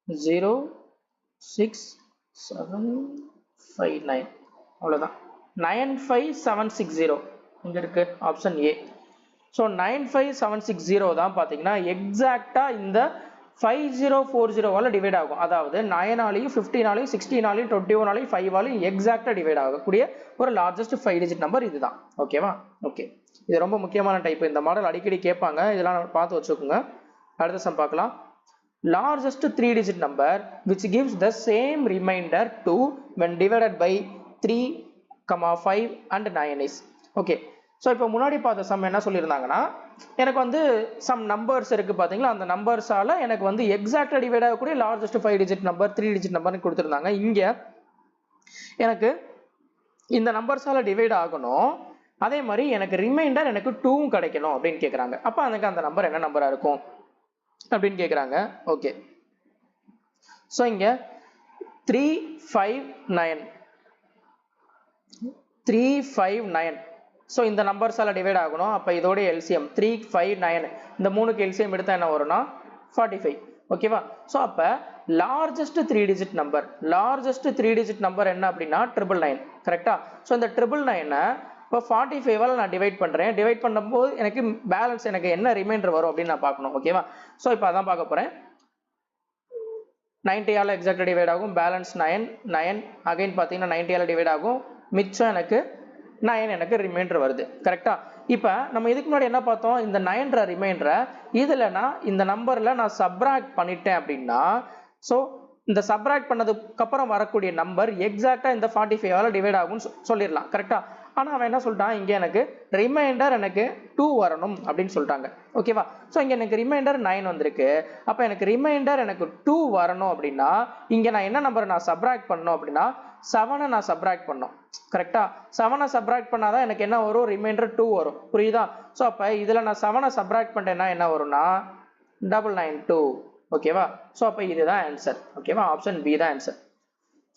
06759 அவ்வளோதான் 95760 இங்கே இருக்கு ஆப்ஷன் ஏ ஸோ 95760 தான் பார்த்தீங்கன்னா எக்ஸாக்டாக இந்த 5040வால் டிவைட் ஆகும் அதாவது 9ஆலையும் 15ஆலையும் 16ஆலையும் 21ஆலையும் 5ஆலையும் எக்ஸாக்டாக டிவைட் ஆகக்கூடிய ஒரு லார்ஜஸ்ட் 5 டிஜிட் நம்பர் இதுதான் ஓகேவா ஓகே இது ரொம்ப முக்கியமான டைப் இந்த மாடல் அடிக்கடி கேட்பாங்க இதெல்லாம் பார்த்து வச்சுக்கோங்க அடுத்த சம் பார்க்கலாம் largest 3 digit number which gives the same remainder 2 when divided by 3, 5 and 9 is okay so இப்போ முன்னாடி பார்த்த சம் என்ன சொல்லியிருந்தாங்கன்னா எனக்கு வந்து சம் நம்பர்ஸ் இருக்குது பார்த்தீங்களா அந்த நம்பர்ஸால் எனக்கு வந்து எக்ஸாக்டாக டிவைட் ஆகக்கூடிய லார்ஜஸ்ட் 5 டிஜிட் நம்பர் 3 டிஜிட் நம்பர்னு கொடுத்துருந்தாங்க இங்கே எனக்கு இந்த நம்பர்ஸால் டிவைட் ஆகணும் அதே மாதிரி எனக்கு ரிமைண்டர் எனக்கு 2 கிடைக்கணும் அப்படின்னு கேட்குறாங்க அப்போ எனக்கு அந்த நம்பர் என்ன நம்பராக இருக்கும் அப்படின்னு கேட்குறாங்க ஓகே ஸோ இங்கே 359 ஸோ இந்த நம்பர்ஸால் டிவைட் ஆகணும் அப்போ இதோட எல்சிஎம் 359 இந்த மூணுக்கு எல்சிஎம் எடுத்தால் என்ன வரும்னா 45 ஓகேவா ஸோ அப்போ லார்ஜஸ்ட் 3 டிஜிட் நம்பர் என்ன அப்படின்னா 999 கரெக்டா ஸோ இந்த 999 இப்போ 45ஆல் நான் டிவைட் பண்ணுறேன் டிவைட் பண்ணும்போது எனக்கு பேலன்ஸ் எனக்கு என்ன ரிமைண்டர் வரும் அப்படின்னு நான் பார்க்கணும் ஓகேவா ஸோ இப்போ அதான் பார்க்க போகிறேன் 90ஆல் எக்ஸாக்டாக டிவைட் ஆகும் பேலன்ஸ் 9 அகைன் பார்த்தீங்கன்னா 90ஆல் டிவைட் ஆகும் மிச்சம் எனக்கு 9 எனக்கு ரிமைண்டர் வருது கரெக்டா இப்போ நம்ம இதுக்கு முன்னாடி என்ன பார்த்தோம் இந்த 9ன்ற ரிமைண்டரை இதில் நான் இந்த நம்பரில் நான் சப்ராக்ட் பண்ணிட்டேன் அப்படின்னா ஸோ இந்த சப்ராக்ட் பண்ணதுக்கு அப்புறம் வரக்கூடிய நம்பர் எக்ஸாக்டாக இந்த 45ஆல் டிவைட் ஆகும்னு சொல்லிடலாம் கரெக்டா ஆனால் அவன் என்ன சொல்லிட்டான் இங்கே எனக்கு ரிமைண்டர் எனக்கு 2 வரணும் அப்படின்னு சொல்லிட்டாங்க ஓகேவா ஸோ இங்கே எனக்கு ரிமைண்டர் 9 வந்திருக்கு அப்போ எனக்கு ரிமைண்டர் எனக்கு 2 வரணும் அப்படின்னா இங்கே நான் என்ன நம்பரை நான் சப்ராக்ட் பண்ணணும் அப்படின்னா 7 நான் சப்ராக்ட் பண்ணோம் கரெக்டா 7 சப்ராக்ட் பண்ணாதான் எனக்கு என்ன வரும் ரிமைண்டர் 2 வரும் புரியுதா ஸோ அப்போ இதில் நான் 7 சப்ராக்ட் பண்ணிட்டேன்னா என்ன வரும்னா 992 ஓகேவா ஸோ அப்போ இதுதான் ஆன்சர் ஓகேவா ஆப்ஷன் பி தான் ஆன்சர்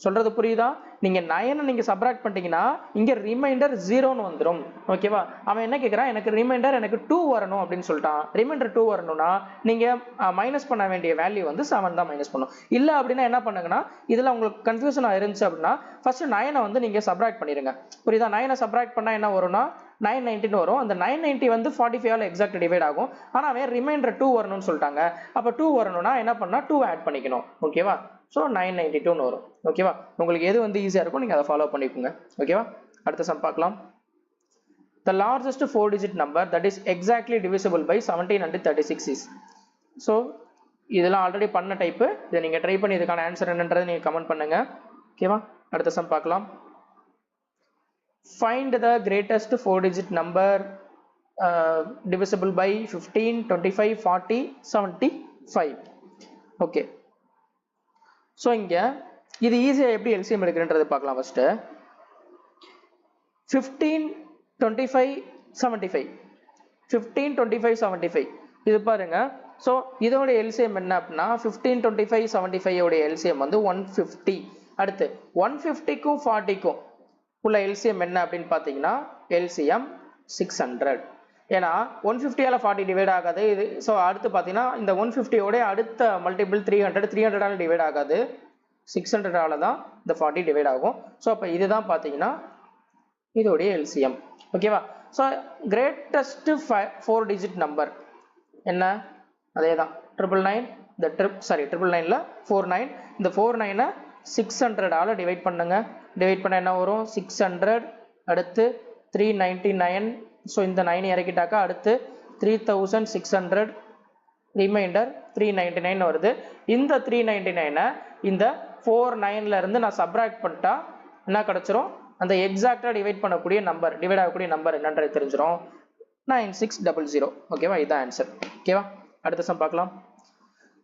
சொல்றது புரியுதா நீங்க 9 நீங்க சப்ராக்ட் பண்ணிட்டீங்கன்னா இங்க ரிமைண்டர் 0ன்னு வந்துடும் ஓகேவா அவன் என்ன கேட்குறான் எனக்கு ரிமைண்டர் எனக்கு 2 வரணும் அப்படின்னு சொல்லிட்டான் ரிமைண்டர் 2 வரணும்னா நீங்க மைனஸ் பண்ண வேண்டிய வேல்யூ வந்து 7 தான் மைனஸ் பண்ணும் இல்லை அப்படின்னா என்ன பண்ணுங்கன்னா இதுல உங்களுக்கு கன்ஃபியூஷன் இருந்துச்சு அப்படின்னா ஃபர்ஸ்ட் 9 வந்து நீங்க சப்ராக்ட் பண்ணிருங்க புரியுதா 9 சப்ராக்ட் பண்ணா என்ன வரும்னா 990 வரும் அந்த 990 வந்து 45ஆல் எக்ஸாக்ட் டிவைட் ஆகும் ஆனால் அவன் ரிமைண்டர் 2 வரணும்னு சொல்லிட்டாங்க அப்போ 2 வரணும்னா என்ன பண்ணா 2 ஆட் பண்ணிக்கணும் ஓகேவா ஸோ 992 வரும் ஓகேவா உங்களுக்கு எது வந்து ஈஸியாக இருக்கும் நீங்கள் அதை ஃபாலோ பண்ணிக்கோங்க ஓகேவா அடுத்த சம் பார்க்கலாம் the largest 4 digit number that is exactly divisible by 17 and 36 is so இதெல்லாம் ஆல்ரெடி பண்ண டைப்பு இதை நீங்கள் ட்ரை பண்ணி இதுக்கான ஆன்சர் என்னன்றதை நீங்கள் கமெண்ட் பண்ணுங்க ஓகேவா அடுத்த சம் பார்க்கலாம் find the greatest 4-digit number divisible by 15, 25, 40, 75. Okay. So இங்க இது ஈஸியா எப்படி LCM எடுக்கிறதுன்றது பார்க்கலாம். ஃபர்ஸ்ட் 15, 25, 75. 15, 25, 75 இது பாருங்க. ஸோ இதோட LCM என்ன அப்படின்னா 15, 25, 75 உடைய LCM வந்து 150. அடுத்து 150க்கும் 40க்கும் உள்ள LCM என்ன அப்படின்னு பார்த்தீங்கன்னா LCM 600. ஏன்னா 150ஆல 40 டிவைட் ஆகாது இது. ஸோ அடுத்து பார்த்தீங்கன்னா இந்த 150ஓட அடுத்த மல்டிபிள் 300, 300ஆல டிவைட் ஆகாது, 600ஆல தான் இந்த 40 டிவைட் ஆகும். ஸோ அப்போ இதுதான் பார்த்தீங்கன்னா இதோடைய LCM. ஓகேவா? ஸோ கிரேட்டஸ்ட் 4-digit நம்பர் என்ன? அதே தான் 999. இந்த 999ல 49. இந்த 49 600ஆல டிவைட் பண்ணுங்க. டிவைட் பண்ண என்ன வரும்? 600. அடுத்து 399. ஸோ இந்த 9 இறக்கிட்டாக்கா அடுத்து 3600. ரிமைண்டர் 399 வருது. இந்த 399 இந்த 49ல இருந்து நான் சப்ராக்ட் பண்ணிட்டா என்ன கிடைச்சிரும்? அந்த எக்ஸாக்டா டிவைட் பண்ணக்கூடிய நம்பர், டிவைட் ஆகக்கூடிய நம்பர் என்னன்றது தெரிஞ்சிரும். 9600. ஓகேவா? இதுதான் ஆன்சர். ஓகேவா? அடுத்த சம் பார்க்கலாம்.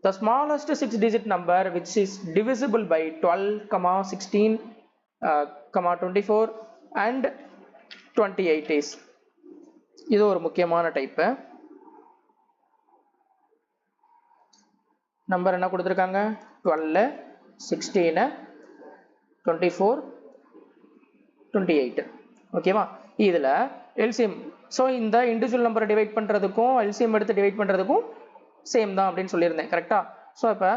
The smallest 6-digit number which is divisible by 12, 16, 24 and 28 is. இது ஒரு முக்கியமான டைப். நம்பர் என்ன கொடுத்திருக்காங்க? 12, 16, 24, 28. ஓகேவா? இதுல LCM, ஸோ இந்த இண்டிவிஜுவல் நம்பரை டிவைட் பண்றதுக்கும் LCM எடுத்து டிவைட் பண்றதுக்கும் சேம் தான் அப்படின்னு சொல்லியிருந்தேன். கரெக்டா? ஸோ இப்போ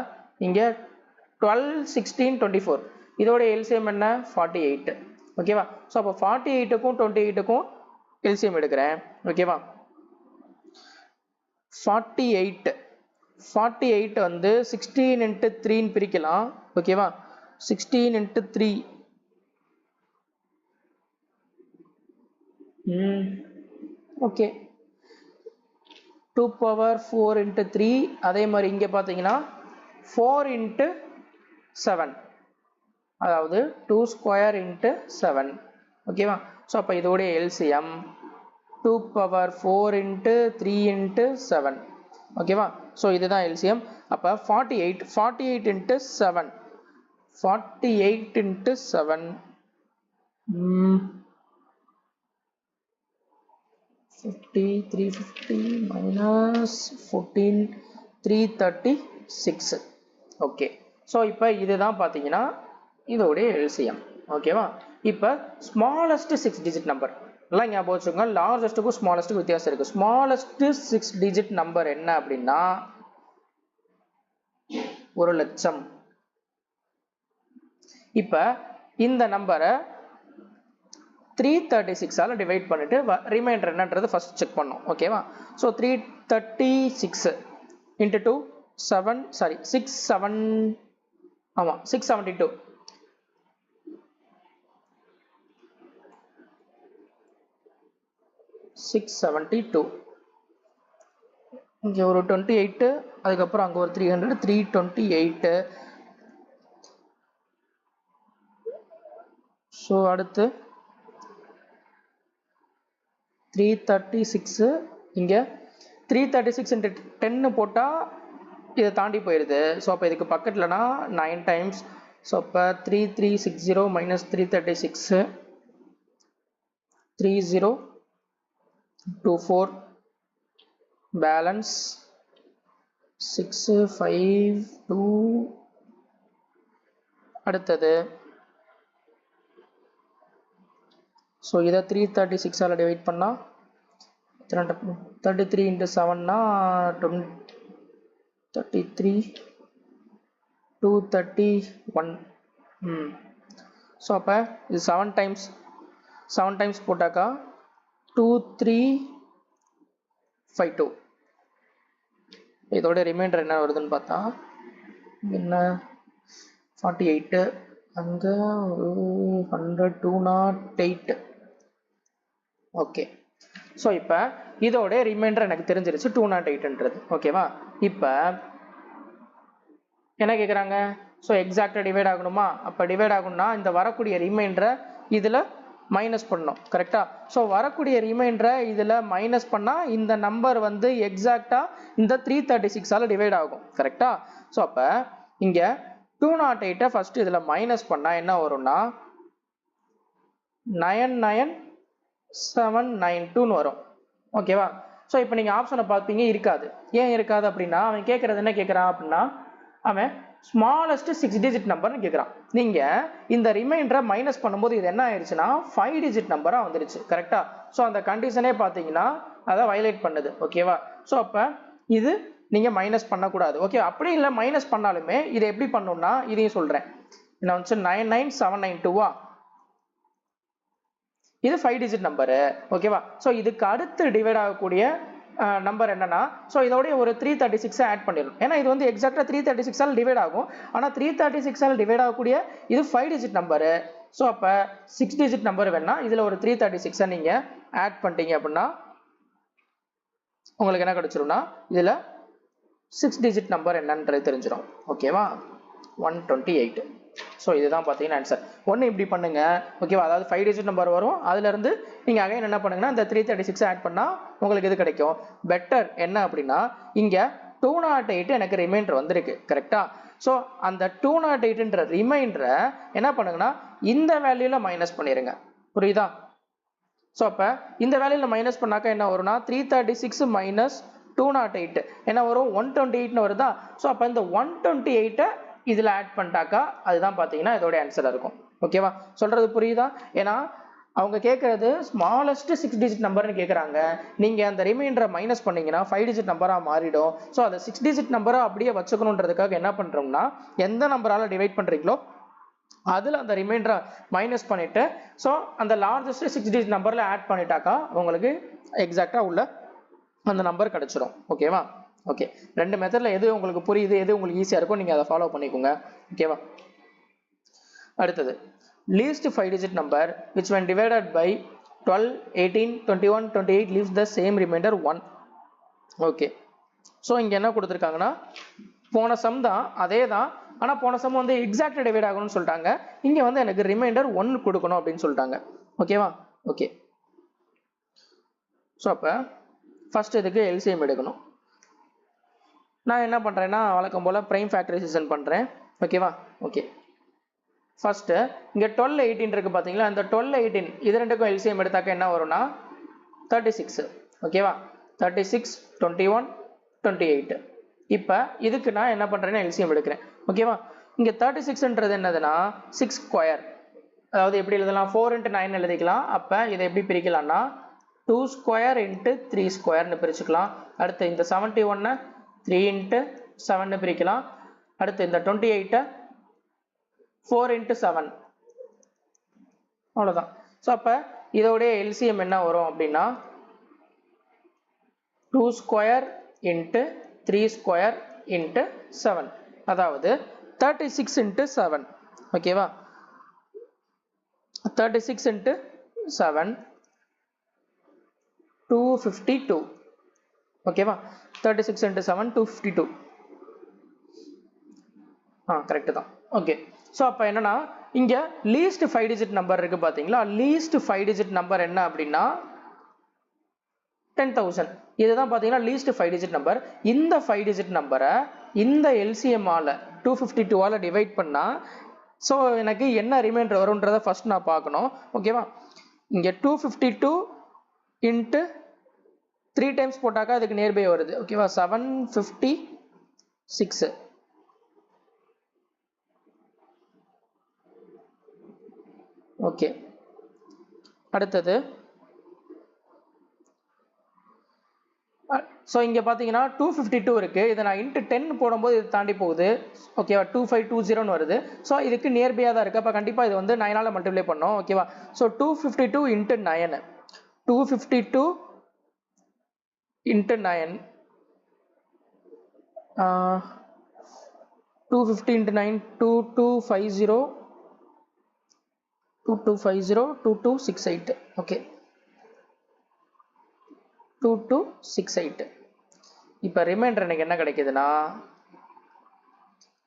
இங்க 12, 16, 24 இதோட LCM என்ன? 48. ஓகேவா? ஸோ அப்போ 48க்கும் 28க்கும் LCM எடுக்கிறேன். ஓகேவா? 48 வந்து 16 into 3 பிரிக்கலாம். ஓகேவா? 16 into 3 ஓகே 2 power 4 into 3. அதே மாதிரி இங்க பாத்தீங்கன்னா 4 into 7, அதாவது 2 square into 7. ஓகேவா? ஸோ அப்போ இதோட LCM 2 power 4 into 3 into 7. ஓகேவா? ஸோ இதுதான் LCM. அப்போ 48 into 7, 48 into 7 50, 350 minus 14, 336. Okay. So இப்போ இதுதான் பார்த்தீங்கன்னா இதோடைய LCM. ஓகேவா? இப்போ ஸ்மாலஸ்ட் 6-digit நம்பர் எல்லாம் ஞாபகம் வச்சுக்கோங்க. லார்ஜஸ்ட்டுக்கும் ஸ்மாலஸ்ட்டுக்கும் வித்தியாசம் இருக்கு. ஸ்மாலஸ்ட் 6-digit நம்பர் என்ன அப்படின்னா 1,00,000. இப்போ இந்த நம்பரை 336ஆல டிவைட் பண்ணிட்டு ரிமைண்டர் என்னன்றது ஃபர்ஸ்ட் செக் பண்ணோம். ஓகேவா? So 336 into 2 7, sorry 672. இங்கே ஒரு 28, அதுக்கப்புறம் அங்கே ஒரு 300, 328. ஸோ அடுத்து 336. இங்கே 336 into 10 போட்டால் இதை தாண்டி போயிடுது. ஸோ அப்போ இதுக்கு பக்கத்துலனா 9 times. ஸோ அப்போ 3360 minus 336 3024 பேலன்ஸ் 652. அடுத்தது ஸோ இதை 336ஆல டிவைட் பண்ணால் 33 into 7னா 33 231. ஸோ அப்போ இது 7 times போட்டாக்கா 2352. இதோட ரிமைண்டர் என்ன வருதுன்னு பார்த்தா என்ன 48, அங்கே ஒரு 100, 208. ஓகே. ஸோ இப்போ இதோட ரிமைண்டர் எனக்கு தெரிஞ்சிருச்சு 208ன்றது. ஓகேவா? இப்போ என்ன கேட்குறாங்க? ஸோ எக்ஸாக்டாக டிவைட் ஆகணுமா? அப்போ டிவைட் ஆகணும்னா இந்த வரக்கூடிய ரிமைண்டரை இதில் மைனஸ் பண்ணணும் கரெக்டா. ஸோ வரக்கூடிய ரிமைண்டரை இதில் மைனஸ் பண்ணால் இந்த நம்பர் வந்து எக்ஸாக்டாக இந்த 336ஆல் டிவைட் ஆகும் கரெக்டா. ஸோ அப்போ இங்கே 208 ஃபர்ஸ்ட் இதில் மைனஸ் பண்ணால் என்ன வரும்னா 99792 வரும் ஓகேவா. ஸோ இப்போ நீங்கள் ஆப்ஷனை பார்ப்பீங்க இருக்காது. ஏன் இருக்காது அப்படின்னா அவன் கேட்குறது என்ன கேட்குறான் அப்படின்னா அவன் ஸ்மாலஸ்ட் 6 டிஜிட் நம்பர்னு கேட்குறான். நீங்கள் இந்த ரிமைண்டரை மைனஸ் பண்ணும்போது இது என்ன ஆயிடுச்சுன்னா 5 டிஜிட் நம்பராக வந்துருச்சு கரெக்டா. ஸோ அந்த கண்டிஷனே பார்த்தீங்கன்னா அதை வயலேட் பண்ணுது ஓகேவா. ஸோ அப்போ இது நீங்கள் மைனஸ் பண்ணக்கூடாது ஓகே. அப்படி இல்லை மைனஸ் பண்ணாலுமே இதை எப்படி பண்ணணும்னா இதையும் சொல்கிறேன். என்ன வந்து 99792வா, இது 5 டிஜிட் நம்பரு ஓகேவா. ஸோ இதுக்கு அடுத்து டிவைட் ஆகக்கூடிய நம்பர் என்னன்னா ஸோ இதோடைய ஒரு 336 ஆட் பண்ணிடணும். ஏன்னா இது வந்து எக்ஸாக்டாக 336ஆல் டிவைட் ஆகும். ஆனால் 336ஆல் டிவைட் ஆகக்கூடிய இது 5 டிஜிட் நம்பரு. ஸோ அப்போ 6 டிஜிட் நம்பர் வேணா இதில் ஒரு 336 நீங்கள் ஆட் பண்ணிட்டீங்க அப்படின்னா உங்களுக்கு என்ன கிடைச்சிரும்னா இதில் 6 டிஜிட் நம்பர் என்னன்றது தெரிஞ்சிடும் ஓகேவா. 128. ஸோ இதுதான் பார்த்தீங்கன்னா ஆன்சர். ஒன்று இப்படி பண்ணுங்க ஓகேவா. அதாவது 5 டிஜிட் நம்பர் வரும், அதுலேருந்து நீங்கள் அகைன் என்ன பண்ணுங்கன்னா இந்த 336 ஆட் பண்ணால் உங்களுக்கு இது கிடைக்கும். பெட்டர் என்ன அப்படின்னா இங்கே 208 எனக்கு ரிமைண்டர் வந்திருக்கு கரெக்டா. ஸோ அந்த 208ன்ற ரிமைண்டரை என்ன பண்ணுங்கன்னா இந்த வேல்யூவில் மைனஸ் பண்ணிடுங்க புரியுதா. ஸோ அப்போ இந்த வேல்யூவில் மைனஸ் பண்ணாக்கா என்ன வரும்னா 336 மைனஸ் 208 என்ன வரும் 128ன்னு வருதா. ஸோ அப்போ இந்த 128 இதில் ஆட் பண்ணிட்டாக்கா அதுதான் பார்த்தீங்கன்னா இதோட ஆன்சராக இருக்கும் ஓகேவா. சொல்கிறது புரியுதா. ஏன்னா அவங்க கேட்குறது ஸ்மாலஸ்ட் 6 டிஜிட் நம்பர்னு கேட்குறாங்க. நீங்கள் அந்த ரிமைண்டரை மைனஸ் பண்ணீங்கன்னா 5 டிஜிட் நம்பராக மாறிடும். ஸோ அதை 6 டிஜிட் நம்பராக அப்படியே வச்சுக்கணுன்றதுக்காக என்ன பண்ணுறோம்னா எந்த நம்பரால் டிவைட் பண்ணுறீங்களோ அதில் அந்த ரிமைண்டரை மைனஸ் பண்ணிவிட்டு ஸோ அந்த லார்ஜஸ்ட் 6 டிஜிட் நம்பரில் ஆட் பண்ணிட்டாக்கா உங்களுக்கு எக்ஸாக்டாக உள்ள அந்த நம்பர் கிடச்சிடும் ஓகேவா. ஓகே, ரெண்டு மெத்தடில் எது உங்களுக்கு புரியுது எது உங்களுக்கு ஈஸியாக இருக்கும் நீங்கள் அதை ஃபாலோ பண்ணிக்கோங்க ஓகேவா. அடுத்தது least 5 digit number which when divided by 12, 18, 21, 28 leaves the same remainder 1. Okay, so இங்கே என்ன கொடுத்துருக்காங்கன்னா போன சம் தான் அதே தான், ஆனால் போன சம் வந்து எக்ஸாக்டாக டிவைட் ஆகணும்னு சொல்லிட்டாங்க. இங்கே வந்து எனக்கு ரிமைண்டர் 1 கொடுக்கணும் அப்படின்னு சொல்லிட்டாங்க ஓகேவா. ஓகே, ஸோ அப்போ ஃபர்ஸ்ட் இதுக்கு எல்சிஎம் எடுக்கணும். நான் என்ன பண்ணுறேன்னா வழக்கம் போல் ப்ரைம் ஃபேக்டரைசேஷன் பண்ணுறேன் ஓகேவா. ஓகே, ஃபர்ஸ்ட்டு இங்கே 12, 18 இருக்குது பார்த்தீங்களா. இந்த 12, 18 இது ரெண்டுக்கும் எல்சிஎம் எடுத்தாக்க என்ன வரும்னா 36 ஓகேவா. 36, 21, 28. இப்போ இதுக்கு நான் என்ன பண்ணுறேன்னா எல்சிஎம் எடுக்கிறேன் ஓகேவா. இங்கே 36ன்றது என்னதுன்னா 6 ஸ்கொயர், அதாவது எப்படி எழுதலாம் 4 into 9 எழுதிக்கலாம். அப்போ இதை எப்படி பிரிக்கலாம்னா 2 ஸ்கொயர் into 3 ஸ்கொயர்னு பிரிச்சுக்கலாம். அடுத்து இந்த 71 3 into 7 பிரிக்கலாம். அடுத்து இந்த 28 4 into 7 அவ்வளோதான். ஸோ அப்போ இதோடைய எல்சிஎம் என்ன வரும் அப்படின்னா 2 ஸ்கொயர் into 3 ஸ்கொயர் into 7, அதாவது 36 into 7 ஓகேவா. 36 into 7 252 ஓகேவா. 36 into 7 252 கரெக்டு தான் ஓகே. ஸோ அப்போ என்னன்னா இங்கே லீஸ்ட் 5 டிஜிட் நம்பர் இருக்குது பார்த்தீங்களா. லீஸ்ட் 5 டிஜிட் நம்பர் என்ன அப்படின்னா 10,000. இதுதான் பார்த்தீங்கன்னா லீஸ்ட் 5 டிஜிட் நம்பர். இந்த 5 டிஜிட் நம்பரை இந்த எல்சிஎம்ஆல் 252ஆல் டிவைட் பண்ணால் ஸோ எனக்கு என்ன ரிமைண்டர் வரும்ன்றதை ஃபர்ஸ்ட் நான் பார்க்கணும் ஓகேவா. இங்கே 252 இன்ட்டு 3 டைம்ஸ் போட்டாக்கா அதுக்கு நியர்பை வருது ஓகேவா. 756 ஓகே. அடுத்தது ஸோ இங்கே பார்த்தீங்கன்னா 252 இருக்குது. இதை நான் இன்ட்டு 10 போடும்போது இது தாண்டி போகுது ஓகேவா. 2520 வருது. ஸோ இதுக்கு நியர்பையாக தான் இருக்குது. அப்போ கண்டிப்பாக இது வந்து 9ஆல் மல்டிப்ளை பண்ணோம் ஓகேவா. So 252 into 9 252 into 9 250 into 9 2250 2268 okay 2268. இப்போ ரிமைண்டர் எனக்கு என்ன கிடைக்குதுன்னா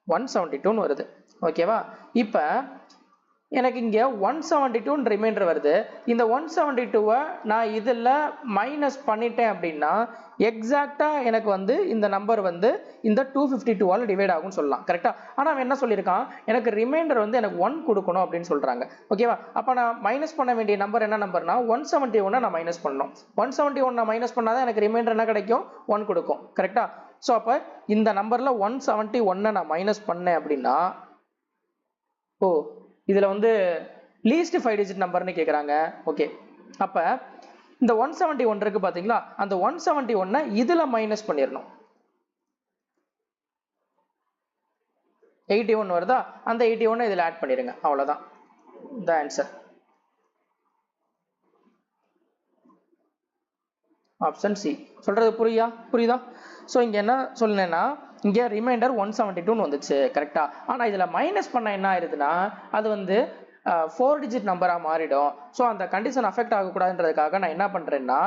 172 வருது ஓகேவா. இப்போ எனக்கு இங்கே 172 ரிமைண்டர் வருது. இந்த 172 நான் இதில் மைனஸ் பண்ணிட்டேன் அப்படின்னா எக்ஸாக்டாக எனக்கு வந்து இந்த நம்பர் வந்து இந்த 252 டிவைட் ஆகும்னு சொல்லலாம். கரெக்டாக? ஆனால் அவன் என்ன சொல்லியிருக்கான், எனக்கு ரிமைண்டர் வந்து எனக்கு 1 கொடுக்கணும் அப்படின்னு சொல்கிறாங்க. ஓகேவா? அப்போ நான் மைனஸ் பண்ண வேண்டிய நம்பர் என்ன நம்பர்னா 171 நான் மைனஸ் பண்ணணும். 171 நான் மைனஸ் பண்ணாதான் எனக்கு ரிமைண்டர் என்ன கிடைக்கும், 1 கொடுக்கும். கரெக்டாக? ஸோ அப்போ இந்த நம்பரில் 171 நான் மைனஸ் பண்ணேன் அப்படின்னா இதுல வந்து லீஸ்ட் 5 டிஜிட் நம்பர்னு கேக்குறாங்க. ஓகே, அப்ப இந்த 171 இருக்கு பாத்தீங்களா, அந்த 171 இதுல மைனஸ் பண்ணிரணும். 81 வருதா, அந்த 81 இதுல ஆட் பண்ணிருங்க. அவ்வளவுதான் the answer. Option C. சொல்றது புரியுதா? ஸோ இங்க என்ன சொல்லுனேன்னா, இங்க ரிமைண்டர் 172 வந்துச்சு. கரெக்டா? ஆனா இதுல மைனஸ் பண்ண என்ன ஆயிருதுன்னா அது வந்து 4 டிஜிட் நம்பரா மாறிடும். ஸோ அந்த கண்டிஷன் அஃபெக்ட் ஆகக்கூடாதுன்றதுக்காக நான் என்ன பண்றேன்னா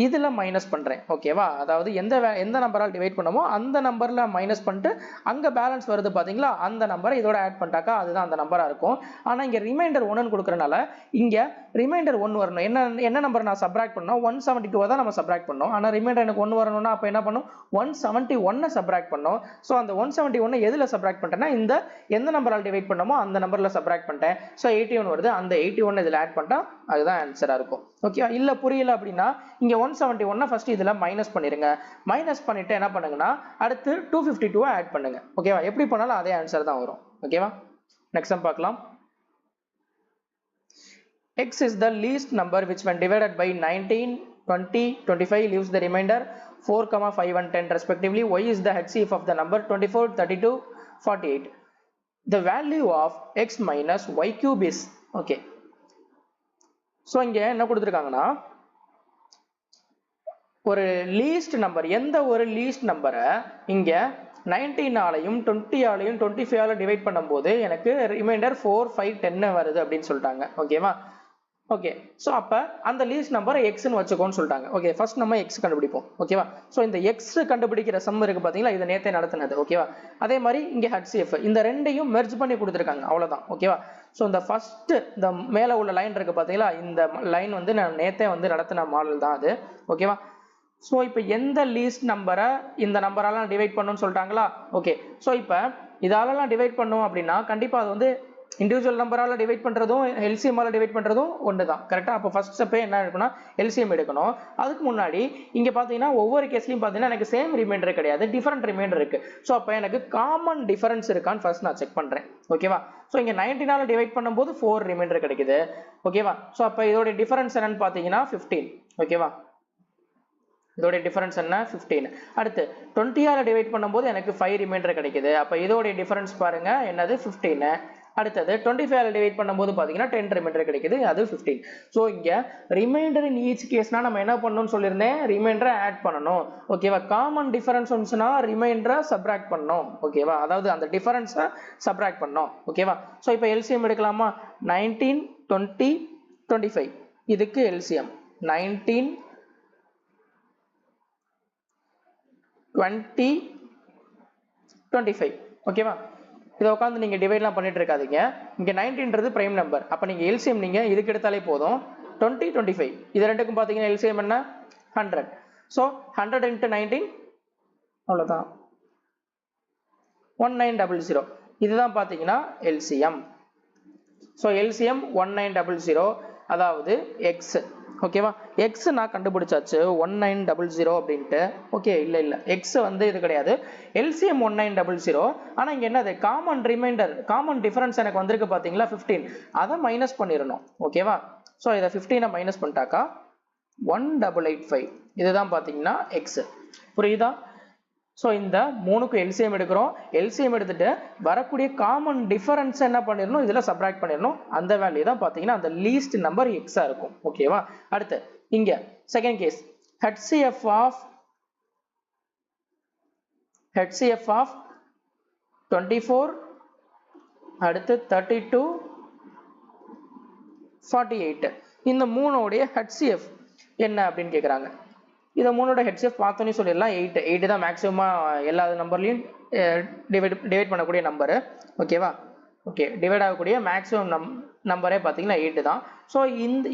இதுல மைனஸ் பண்றேன். ஓகேவா? அதாவது எந்த நம்பரால் டிவைட் பண்ணமோ அந்த நம்பர்ல மைனஸ் பண்ணிட்டு அங்க பேலன்ஸ் வருது பாத்தீங்களா, அந்த நம்பரை இதோட ஆட் பண்ணிட்டாக்கா அதுதான் அந்த நம்பரா இருக்கும். ஆனா இங்க ரிமைண்டர் 1 கொடுக்கறனால இங்க ரிமைண்டர் 1 வரணும். என்ன நம்பர் நான் சப்ராக்ட் பண்ணோம், 172 தான் நம்ம சப்ராக்ட் பண்ணோம். ஆனா ரிமைண்டர் எனக்கு 1 வரணும்னா அப்ப என்ன பண்ணும், 171 சப்ராக்ட் பண்ணோம். ஸோ அந்த 171 எதுல சப்ராக்ட் பண்ணிட்டேன்னா இந்த எந்த நம்பரால் டிவைட் பண்ணமோ அந்த நம்பர்ல சப்ராக்ட் பண்ணிட்டேன். ஸோ 81 வருது, அந்த 81 இதுல ஆட் பண்ணிட்டா அதுதான் ஆன்சரா இருக்கும். ஓகே, இல்ல புரியல அப்படின்னா இங்க 171 ஃபர்ஸ்ட் இதுல மைனஸ் பண்ணிருங்க. மைனஸ் பண்ணிட்டு என்ன பண்ணுங்கன்னா அடுத்து 252 ஆட் பண்ணுங்க. ஓகேவா? எப்படி பண்ணாலும் அதே ஆன்சர் தான் வரும். ஓகேவா? நெக்ஸ்ட் சம் பார்க்கலாம். X is the least number which when divided by 19, 20, 25 leaves the remainder 4, 5 and 10 respectively. Y is the HCF of the number 24, 32, 48. The value of x minus y cube is. Okay. So இங்கே என்ன கொடுத்துருக்காங்கன்னா ஒரு least number, எந்த ஒரு least நம்பரை இங்கே 19ஆலையும் 20ஆலையும் 25ஆல divide பண்ணும்போது எனக்கு ரிமைண்டர் 4, 5, 10 வருது அப்படின்னு சொல்லிட்டாங்க. ஓகேவா? ஓகே, ஸோ அப்போ அந்த லீஸ்ட் நம்பரை எக்ஸ்ன்னு வச்சுக்கோன்னு சொல்லிட்டாங்க. ஓகே, ஃபர்ஸ்ட் நம்ம எக்ஸ் கண்டுபிடிப்போம். ஓகேவா? ஸோ இந்த எக்ஸ் கண்டுபிடிக்கிற சம் இருக்கு பார்த்தீங்களா, இதை நேற்றே நடத்தினது. ஓகேவா? அதே மாதிரி இங்கே HCF இந்த ரெண்டையும் மெர்ஜ் பண்ணி கொடுத்துருக்காங்க. அவ்வளோதான். ஓகேவா? ஸோ இந்த ஃபர்ஸ்ட் இந்த மேலே உள்ள லைன் இருக்கு பார்த்தீங்களா, இந்த லைன் வந்து நான் நேற்றே வந்து நடத்தின மாடல் தான் அது. ஓகேவா? ஸோ இப்போ எந்த லீஸ்ட் நம்பரை இந்த நம்பராலாம் டிவைட் பண்ணணும்னு சொல்லிட்டாங்களா. ஓகே, ஸோ இப்போ இதாலலாம் டிவைட் பண்ணோம் அப்படின்னா கண்டிப்பாக அது வந்து இண்டிவிஜுவல் நம்பரால டிவைட் பண்றதும் எல்சிஎம்மால டிவைட் பண்றதும் ஒன்று தான். கரெக்டா? அப்போ ஃபர்ஸ்ட் ஸ்டெப்பே என்ன இருக்குன்னா எல்சிஎம் எடுக்கணும். அதுக்கு முன்னாடி இங்க பாத்தீங்கன்னா ஒவ்வொரு கேஸ்லயும் பாத்தீங்கன்னா எனக்கு சேம் ரிமைண்டர் கிடையாது, டிஃபரெண்ட் ரிமைண்டர் இருக்கு. ஸோ அப்போ எனக்கு காமன் டிஃபரன்ஸ் இருக்கான்னு ஃபர்ஸ்ட் நான் செக் பண்றேன். ஓகேவா? ஸோ இங்க 19ஆல டிவைட் பண்ணும்போது 4 ரிமைண்டர் கிடைக்குது. ஓகேவா? ஸோ அப்போ இதோட டிஃபரன்ஸ் என்னன்னு பாத்தீங்கன்னா 15. ஓகேவா? இதோட டிஃபரன்ஸ் என்ன, 15. அடுத்து 20ஆல டிவைட் பண்ணும்போது எனக்கு 5 ரிமைண்டர் கிடைக்குது. அப்போ இதோட டிஃபரன்ஸ் பாருங்க என்னது, 15. அடுத்தது 25ஆல டிவைட் பண்ணும்போது பாத்தீங்கன்னா 10 ரிமைண்டர் கிடைக்குது, அது 15. ஸோ இங்க ரிமைண்டர் இன் ஈச் கேஸ்னா நம்ம என்ன பண்ணணும்னு சொல்லியிருந்தேன், ரிமைண்டரை ஆட் பண்ணணும். ஓகேவா? காமன் டிஃபரன்ஸ் வந்துச்சுன்னா ரிமைண்டரை சப்ராக்ட் பண்ணணும். ஓகேவா? அதாவது அந்த டிஃபரன்ஸை சப்ராக்ட் பண்ணணும். ஓகேவா? ஸோ இப்போ எல்சிஎம் எடுக்கலாமா, 19, 20, 25 இதுக்கு எல்சிஎம் 19, 20, 25. ஓகேவா? இதை உட்காந்து நீங்க டிவைட்லாம் பண்ணிட்டு இருக்காதீங்க. இங்க 19ன்றது பிரைம் நம்பர். அப்ப நீங்க எல்சிஎம் நீங்க இதுக்கு எடுத்தாலே போதும். 20, 25 இது ரெண்டுக்கும் பாத்தீங்கன்னா எல்சிஎம் என்ன, 100. ஸோ 100 into 19 அவ்வளவுதான் 1900. இதுதான் பாத்தீங்கன்னா எல்சிஎம். ஸோ எல்சிஎம் 1900, அதாவது எக்ஸ். ஓகேவா? எக்ஸ் நான் கண்டுபிடிச்சாச்சு 1900 அப்படின்ட்டு. ஓகே, இல்ல எக்ஸ் வந்து இது கிடையாது, எல்சிஎம் 1900. ஆனா இங்க என்னது, காமன் ரிமைண்டர் காமன் டிஃபரன்ஸ் எனக்கு வந்திருக்கு பாத்தீங்களா 15, அதை மைனஸ் பண்ணிடணும். ஓகேவா? ஸோ இதை 15 மைனஸ் பண்ணிட்டாக்கா 1885. இதுதான் பாத்தீங்கன்னா எக்ஸ். புரியுதா? ஸோ இந்த 3க்கு எல்சிஎம் எடுக்கிறோம். எல்சிஎம் எடுத்துட்டு வரக்கூடிய காமன் டிஃபரன்ஸ் என்ன பண்ணிடணும், இதுல சப்ராக்ட் பண்ணிடணும். அந்த வேல்யூ தான் பாத்தீங்கன்னா அந்த லீஸ்ட் நம்பர் எக்ஸா இருக்கும். ஓகேவா? அடுத்து இங்க செகண்ட் கேஸ், HCF of 24, அடுத்து 32, 48 இந்த 3உடைய HCF என்ன அப்படின்னு கேக்குறாங்க. இதை 3ஓட HCF பார்த்தோன்னே சொல்லிடலாம் 8 தான் மேக்ஸிமமா எல்லா நம்பர்லையும் டிவைட் பண்ணக்கூடிய நம்பரு. ஓகேவா? ஓகே, டிவைட் ஆகக்கூடிய மேக்ஸிமம் நம்பரே பார்த்தீங்கன்னா 8 தான். ஸோ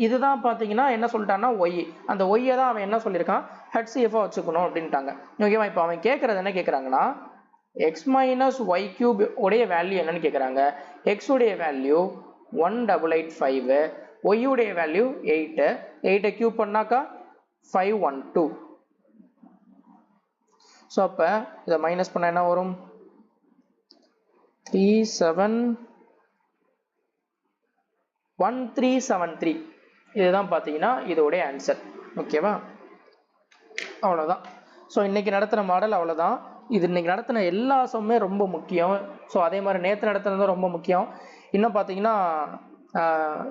இதுதான் பார்த்தீங்கன்னா என்ன சொல்லிட்டான்னா ஒய், அந்த ஒய்யை தான் அவன் என்ன சொல்லியிருக்கான், HCF வச்சுக்கணும் அப்படின்ட்டாங்க. ஓகேவா? இப்போ அவன் கேட்கறது என்ன கேட்குறாங்கன்னா, எக்ஸ் மைனஸ் ஒய் கியூப் உடைய வேல்யூ என்னன்னு கேட்குறாங்க. எக்ஸ் உடைய வேல்யூ 1885, ஒய் உடைய வேல்யூ 8, 8 கியூப் பண்ணாக்கா 512. ஸோ அப்போ இதை மைனஸ் பண்ண என்ன வரும், 1373. இதுதான் பார்த்தீங்கன்னா இதோடைய ஆன்சர். ஓகேவா? அவ்வளோதான். ஸோ இன்னைக்கு நடத்தின மாடல் அவ்வளோதான். இது இன்னைக்கு நடத்தின எல்லா சம்மே ரொம்ப முக்கியம். ஸோ அதே மாதிரி நேற்று நடத்தினதும் ரொம்ப முக்கியம். இன்னும் பார்த்தீங்கன்னா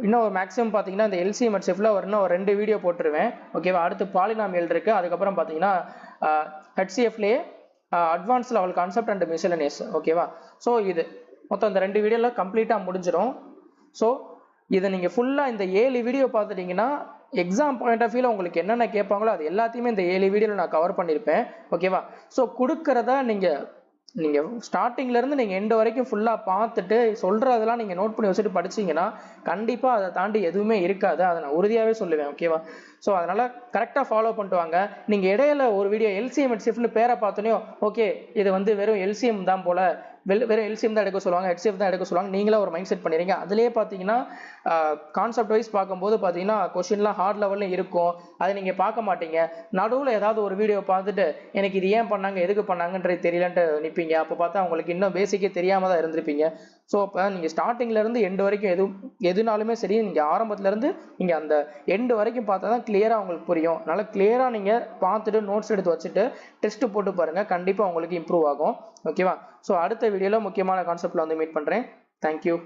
இன்னும் ஒரு மேக்ஸிமம் பார்த்தீங்கன்னா இந்த எல்சிஎம் HCFல இன்னும் ஒரு 2 வீடியோ போட்டுருவேன். ஓகேவா? அடுத்து பாலினாமியல் இருக்குது. அதுக்கப்புறம் பார்த்தீங்கன்னா HCFலேயே அட்வான்ஸ் லெவல் கான்செப்ட் அண்ட் மிஸ்செலனியஸ். ஓகேவா? ஸோ இது மொத்தம் இந்த 2 வீடியோவில் கம்ப்ளீட்டாக முடிஞ்சிடும். ஸோ இதை நீங்கள் ஃபுல்லாக இந்த 7 வீடியோ பார்த்துட்டிங்கன்னா எக்ஸாம் பாயிண்ட் ஆஃப் வியூவில் உங்களுக்கு என்னென்ன கேட்பாங்களோ அது எல்லாத்தையுமே இந்த 7 வீடியோவில் நான் கவர் பண்ணியிருப்பேன். ஓகேவா? ஸோ கொடுக்குறத நீங்கள் ஸ்டார்டிங்லேருந்து நீங்கள் எண்டு வரைக்கும் ஃபுல்லாக பார்த்துட்டு சொல்கிறதெல்லாம் நீங்கள் நோட் பண்ணி வச்சுட்டு படிச்சிங்கன்னா கண்டிப்பாக அதை தாண்டி எதுவுமே இருக்காது. அதை நான் உறுதியாகவே சொல்லுவேன். ஓகேவா? ஸோ அதனால் கரெக்டாக ஃபாலோ பண்ணிட்டு வாங்க. நீங்கள் இடையில ஒரு வீடியோ எல்சிஎம் HCFனு பேரை பார்த்தோன்னே ஓகே இது வந்து வெறும் எல்சிஎம் தான் போல், வெறும் எல்சிஎம் தான் எடுக்க சொல்லுவாங்க, HCF தான் எடுக்க சொல்லுவாங்க, நீங்களே ஒரு மைண்ட் செட் பண்ணிடுறீங்க. அதிலே பார்த்தீங்கன்னா கான்செப்ட் வைஸ் பார்க்கும்போது பார்த்தீங்கன்னா கொஷின்லாம் ஹார்ட் லெவலில் இருக்கும். அதை நீங்கள் பார்க்க மாட்டீங்க. நடுவில் ஏதாவது ஒரு வீடியோ பார்த்துட்டு எனக்கு இது ஏன் பண்ணாங்க எதுக்கு பண்ணாங்கன்றது தெரியலன்ட்டு நிற்பீங்க. அப்போ பார்த்தா உங்களுக்கு இன்னும் பேசிக்கே தெரியாமல் தான் இருந்திருப்பீங்க. ஸோ அப்போ நீங்கள் ஸ்டார்டிங்லேருந்து எண்டு வரைக்கும் எதுனாலுமே சரி, நீங்கள் ஆரம்பத்துலேருந்து நீங்கள் அந்த எண்டு வரைக்கும் பார்த்தா தான் கிளியராக உங்களுக்கு புரியும். அதனால் கிளியராக நீங்கள் பார்த்துட்டு நோட்ஸ் எடுத்து வச்சுட்டு டெஸ்ட்டு போட்டு பாருங்கள், கண்டிப்பாக உங்களுக்கு இம்ப்ரூவ் ஆகும். ஓகேவா? ஸோ அடுத்த வீடியோவில் முக்கியமான கான்செப்டில் வந்து மீட் பண்ணுறேன். தேங்க்யூ.